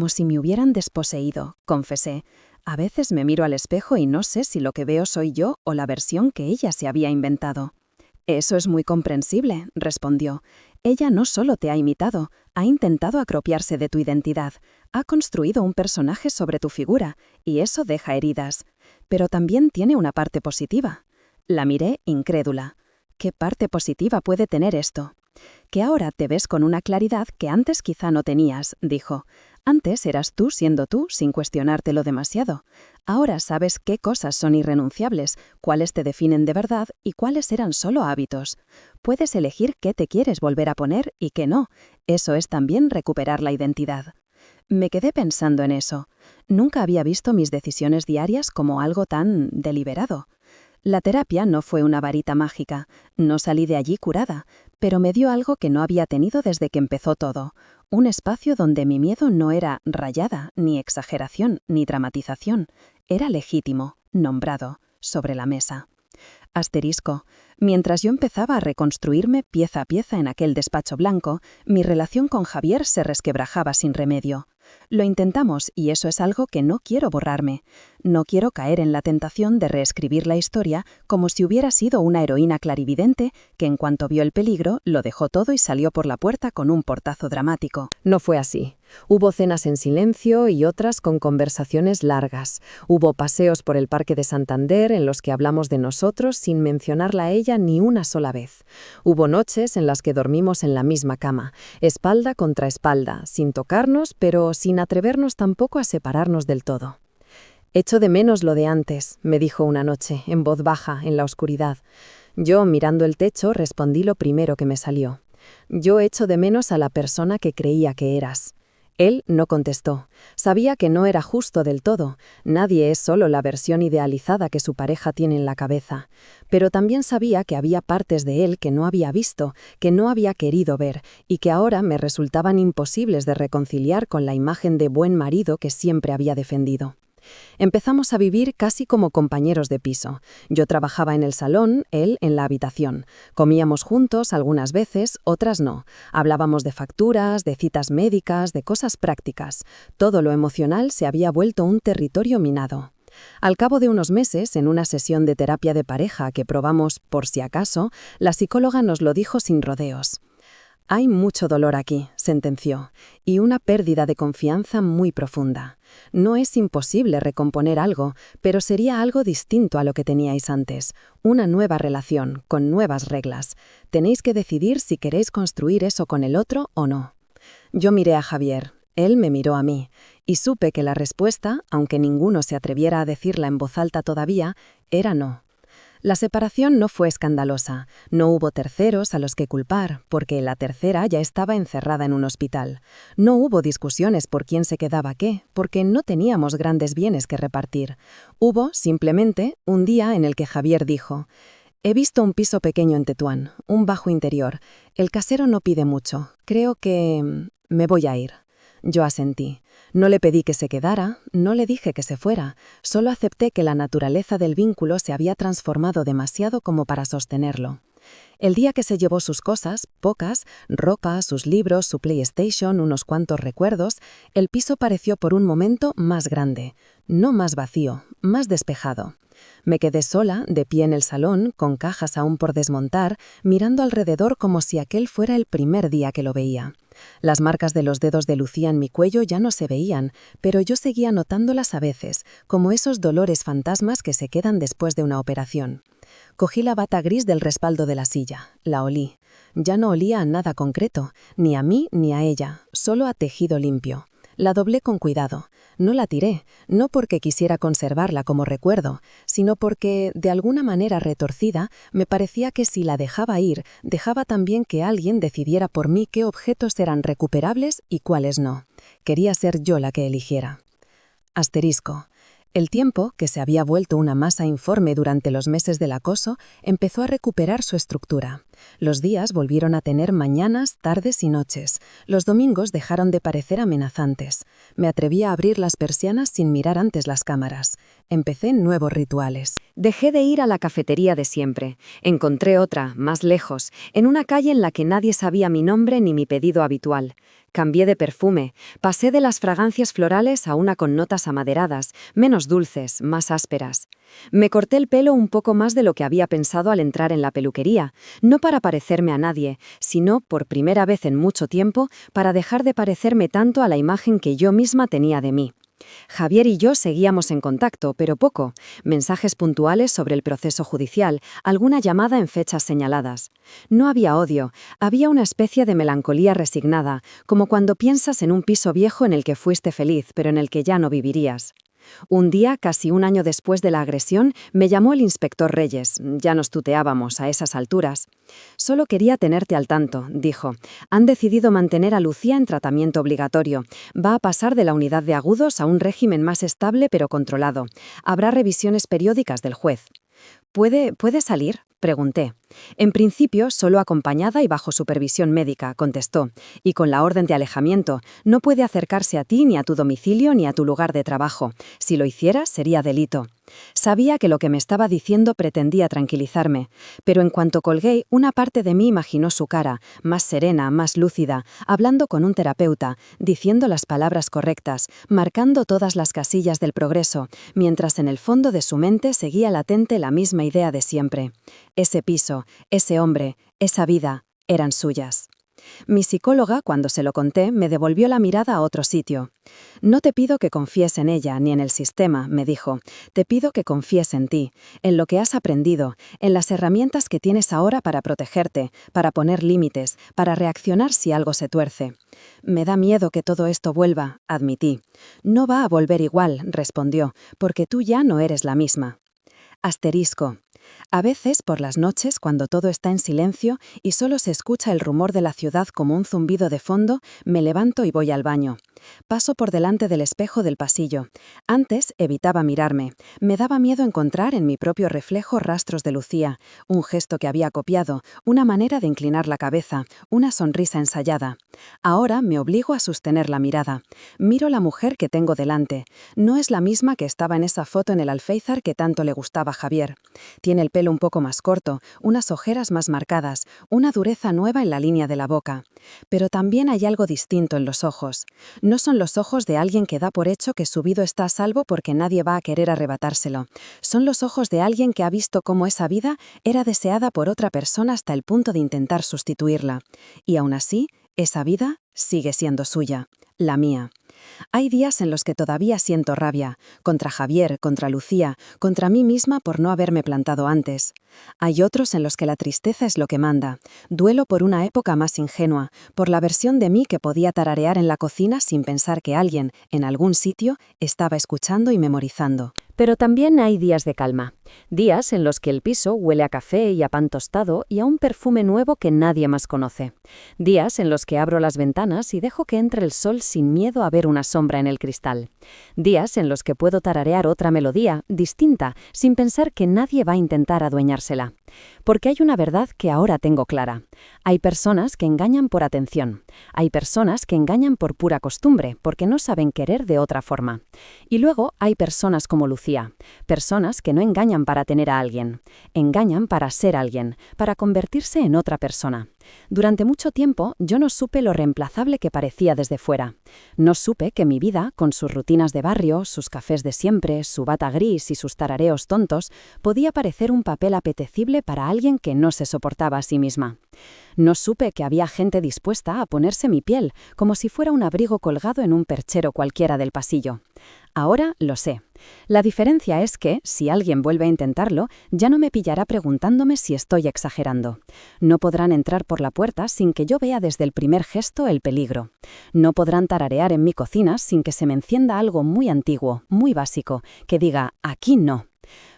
si me hubieran desposeído», confesé. «A veces me miro al espejo y no sé si lo que veo soy yo o la versión que ella se había inventado». «Eso es muy comprensible», respondió. «Ella no solo te ha imitado, ha intentado apropiarse de tu identidad, ha construido un personaje sobre tu figura, y eso deja heridas. Pero también tiene una parte positiva». La miré incrédula. «¿Qué parte positiva puede tener esto?» «Que ahora te ves con una claridad que antes quizá no tenías», dijo. «Antes eras tú siendo tú sin cuestionártelo demasiado. Ahora sabes qué cosas son irrenunciables, cuáles te definen de verdad y cuáles eran solo hábitos. Puedes elegir qué te quieres volver a poner y qué no. Eso es también recuperar la identidad». Me quedé pensando en eso. Nunca había visto mis decisiones diarias como algo tan deliberado. La terapia no fue una varita mágica, no salí de allí curada, pero me dio algo que no había tenido desde que empezó todo, un espacio donde mi miedo no era rayada, ni exageración, ni dramatización, era legítimo, nombrado, sobre la mesa. Asterisco. Mientras yo empezaba a reconstruirme pieza a pieza en aquel despacho blanco, mi relación con Javier se resquebrajaba sin remedio. Lo intentamos y eso es algo que no quiero borrarme. No quiero caer en la tentación de reescribir la historia como si hubiera sido una heroína clarividente que en cuanto vio el peligro lo dejó todo y salió por la puerta con un portazo dramático. No fue así. Hubo cenas en silencio y otras con conversaciones largas. Hubo paseos por el Parque de Santander en los que hablamos de nosotros sin mencionarla a ella ni una sola vez. Hubo noches en las que dormimos en la misma cama, espalda contra espalda, sin tocarnos, pero sin atrevernos tampoco a separarnos del todo. Echo de menos lo de antes, me dijo una noche, en voz baja, en la oscuridad. Yo, mirando el techo, respondí lo primero que me salió. Yo echo de menos a la persona que creía que eras. Él no contestó. Sabía que no era justo del todo. Nadie es solo la versión idealizada que su pareja tiene en la cabeza. Pero también sabía que había partes de él que no había visto, que no había querido ver, y que ahora me resultaban imposibles de reconciliar con la imagen de buen marido que siempre había defendido. Empezamos a vivir casi como compañeros de piso. Yo trabajaba en el salón, él en la habitación. Comíamos juntos algunas veces, otras no. Hablábamos de facturas, de citas médicas, de cosas prácticas. Todo lo emocional se había vuelto un territorio minado. Al cabo de unos meses, en una sesión de terapia de pareja que probamos por si acaso, la psicóloga nos lo dijo sin rodeos. Hay mucho dolor aquí, sentenció, y una pérdida de confianza muy profunda. No es imposible recomponer algo, pero sería algo distinto a lo que teníais antes. Una nueva relación, con nuevas reglas. Tenéis que decidir si queréis construir eso con el otro o no. Yo miré a Javier, él me miró a mí, y supe que la respuesta, aunque ninguno se atreviera a decirla en voz alta todavía, era no. La separación no fue escandalosa, no hubo terceros a los que culpar, porque la tercera ya estaba encerrada en un hospital. No hubo discusiones por quién se quedaba qué, porque no teníamos grandes bienes que repartir. Hubo, simplemente, un día en el que Javier dijo: «He visto un piso pequeño en Tetuán, un bajo interior. El casero no pide mucho. Creo que me voy a ir». Yo asentí. No le pedí que se quedara, no le dije que se fuera, solo acepté que la naturaleza del vínculo se había transformado demasiado como para sostenerlo. El día que se llevó sus cosas, pocas, ropa, sus libros, su PlayStation, unos cuantos recuerdos, el piso pareció por un momento más grande, no más vacío, más despejado. Me quedé sola, de pie en el salón, con cajas aún por desmontar, mirando alrededor como si aquel fuera el primer día que lo veía. Las marcas de los dedos de Lucía en mi cuello ya no se veían, pero yo seguía notándolas a veces, como esos dolores fantasmas que se quedan después de una operación. Cogí la bata gris del respaldo de la silla, la olí. Ya no olía a nada concreto, ni a mí ni a ella, solo a tejido limpio. La doblé con cuidado. No la tiré, no porque quisiera conservarla como recuerdo, sino porque, de alguna manera retorcida, me parecía que si la dejaba ir, dejaba también que alguien decidiera por mí qué objetos eran recuperables y cuáles no. Quería ser yo la que eligiera. Asterisco. El tiempo, que se había vuelto una masa informe durante los meses del acoso, empezó a recuperar su estructura. Los días volvieron a tener mañanas, tardes y noches. Los domingos dejaron de parecer amenazantes. Me atreví a abrir las persianas sin mirar antes las cámaras. Empecé nuevos rituales. Dejé de ir a la cafetería de siempre. Encontré otra, más lejos, en una calle en la que nadie sabía mi nombre ni mi pedido habitual. Cambié de perfume, pasé de las fragancias florales a una con notas amaderadas, menos dulces, más ásperas. Me corté el pelo un poco más de lo que había pensado al entrar en la peluquería, no para parecerme a nadie, sino, por primera vez en mucho tiempo, para dejar de parecerme tanto a la imagen que yo misma tenía de mí. Javier y yo seguíamos en contacto, pero poco. Mensajes puntuales sobre el proceso judicial, alguna llamada en fechas señaladas. No había odio, había una especie de melancolía resignada, como cuando piensas en un piso viejo en el que fuiste feliz, pero en el que ya no vivirías. Un día, casi un año después de la agresión, me llamó el inspector Reyes. Ya nos tuteábamos a esas alturas. «Solo quería tenerte al tanto», dijo. «Han decidido mantener a Lucía en tratamiento obligatorio. Va a pasar de la unidad de agudos a un régimen más estable pero controlado. Habrá revisiones periódicas del juez». ¿Puede salir?, pregunté. «En principio, solo acompañada y bajo supervisión médica», contestó, «y con la orden de alejamiento. No puede acercarse a ti ni a tu domicilio ni a tu lugar de trabajo. Si lo hiciera, sería delito». Sabía que lo que me estaba diciendo pretendía tranquilizarme, pero en cuanto colgué, una parte de mí imaginó su cara, más serena, más lúcida, hablando con un terapeuta, diciendo las palabras correctas, marcando todas las casillas del progreso, mientras en el fondo de su mente seguía latente la misma idea de siempre. Ese piso, ese hombre, esa vida, eran suyas. Mi psicóloga, cuando se lo conté, me devolvió la mirada a otro sitio. No te pido que confíes en ella ni en el sistema, me dijo. Te pido que confíes en ti, en lo que has aprendido, en las herramientas que tienes ahora para protegerte, para poner límites, para reaccionar si algo se tuerce. Me da miedo que todo esto vuelva, admití. No va a volver igual, respondió, porque tú ya no eres la misma. Asterisco. A veces, por las noches, cuando todo está en silencio y solo se escucha el rumor de la ciudad como un zumbido de fondo, me levanto y voy al baño. Paso por delante del espejo del pasillo. Antes evitaba mirarme. Me daba miedo encontrar en mi propio reflejo rastros de Lucía, un gesto que había copiado, una manera de inclinar la cabeza, una sonrisa ensayada. Ahora me obligo a sostener la mirada. Miro la mujer que tengo delante. No es la misma que estaba en esa foto en el alféizar que tanto le gustaba a Javier. Tiene el pelo un poco más corto, unas ojeras más marcadas, una dureza nueva en la línea de la boca. Pero también hay algo distinto en los ojos. No son los ojos de alguien que da por hecho que su vida está a salvo porque nadie va a querer arrebatárselo. Son los ojos de alguien que ha visto cómo esa vida era deseada por otra persona hasta el punto de intentar sustituirla. Y aún así, esa vida sigue siendo suya, la mía. Hay días en los que todavía siento rabia, contra Javier, contra Lucía, contra mí misma por no haberme plantado antes. Hay otros en los que la tristeza es lo que manda. Duelo por una época más ingenua, por la versión de mí que podía tararear en la cocina sin pensar que alguien, en algún sitio, estaba escuchando y memorizando. Pero también hay días de calma, días en los que el piso huele a café y a pan tostado y a un perfume nuevo que nadie más conoce. Días en los que abro las ventanas y dejo que entre el sol sin miedo a ver una sombra en el cristal. Días en los que puedo tararear otra melodía, distinta, sin pensar que nadie va a intentar adueñársela. Porque hay una verdad que ahora tengo clara. Hay personas que engañan por atención. Hay personas que engañan por pura costumbre, porque no saben querer de otra forma. Y luego hay personas como Lucía. Personas que no engañan para tener a alguien. Engañan para ser alguien, para convertirse en otra persona. Durante mucho tiempo yo no supe lo reemplazable que parecía desde fuera. No supe que mi vida, con sus rutinas de barrio, sus cafés de siempre, su bata gris y sus tarareos tontos, podía parecer un papel apetecible para alguien que no se soportaba a sí misma. No supe que había gente dispuesta a ponerse mi piel, como si fuera un abrigo colgado en un perchero cualquiera del pasillo. Ahora lo sé. La diferencia es que, si alguien vuelve a intentarlo, ya no me pillará preguntándome si estoy exagerando. No podrán entrar por la puerta sin que yo vea desde el primer gesto el peligro. No podrán tararear en mi cocina sin que se me encienda algo muy antiguo, muy básico, que diga, aquí no.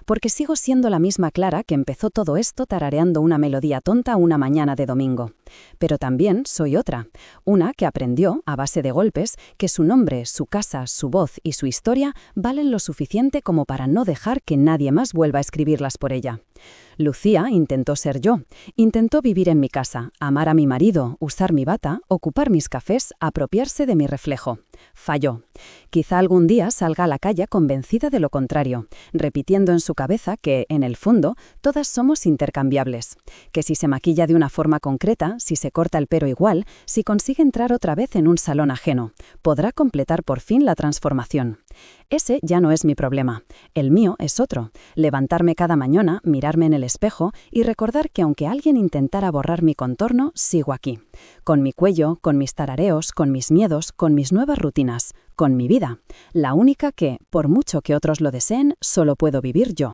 Porque sigo siendo la misma Clara que empezó todo esto tarareando una melodía tonta una mañana de domingo. Pero también soy otra, una que aprendió, a base de golpes, que su nombre, su casa, su voz y su historia valen lo suficiente como para no dejar que nadie más vuelva a escribirlas por ella. Lucía intentó ser yo, intentó vivir en mi casa, amar a mi marido, usar mi bata, ocupar mis cafés, apropiarse de mi reflejo. Falló. Quizá algún día salga a la calle convencida de lo contrario, repitiendo en su cabeza que, en el fondo, todas somos intercambiables. Que si se maquilla de una forma concreta, si se corta el pelo igual, si consigue entrar otra vez en un salón ajeno, podrá completar por fin la transformación. Ese ya no es mi problema. El mío es otro. Levantarme cada mañana, mirarme en el espejo y recordar que aunque alguien intentara borrar mi contorno, sigo aquí. Con mi cuello, con mis tarareos, con mis miedos, con mis nuevas rutinas, con mi vida. La única que, por mucho que otros lo deseen, solo puedo vivir yo.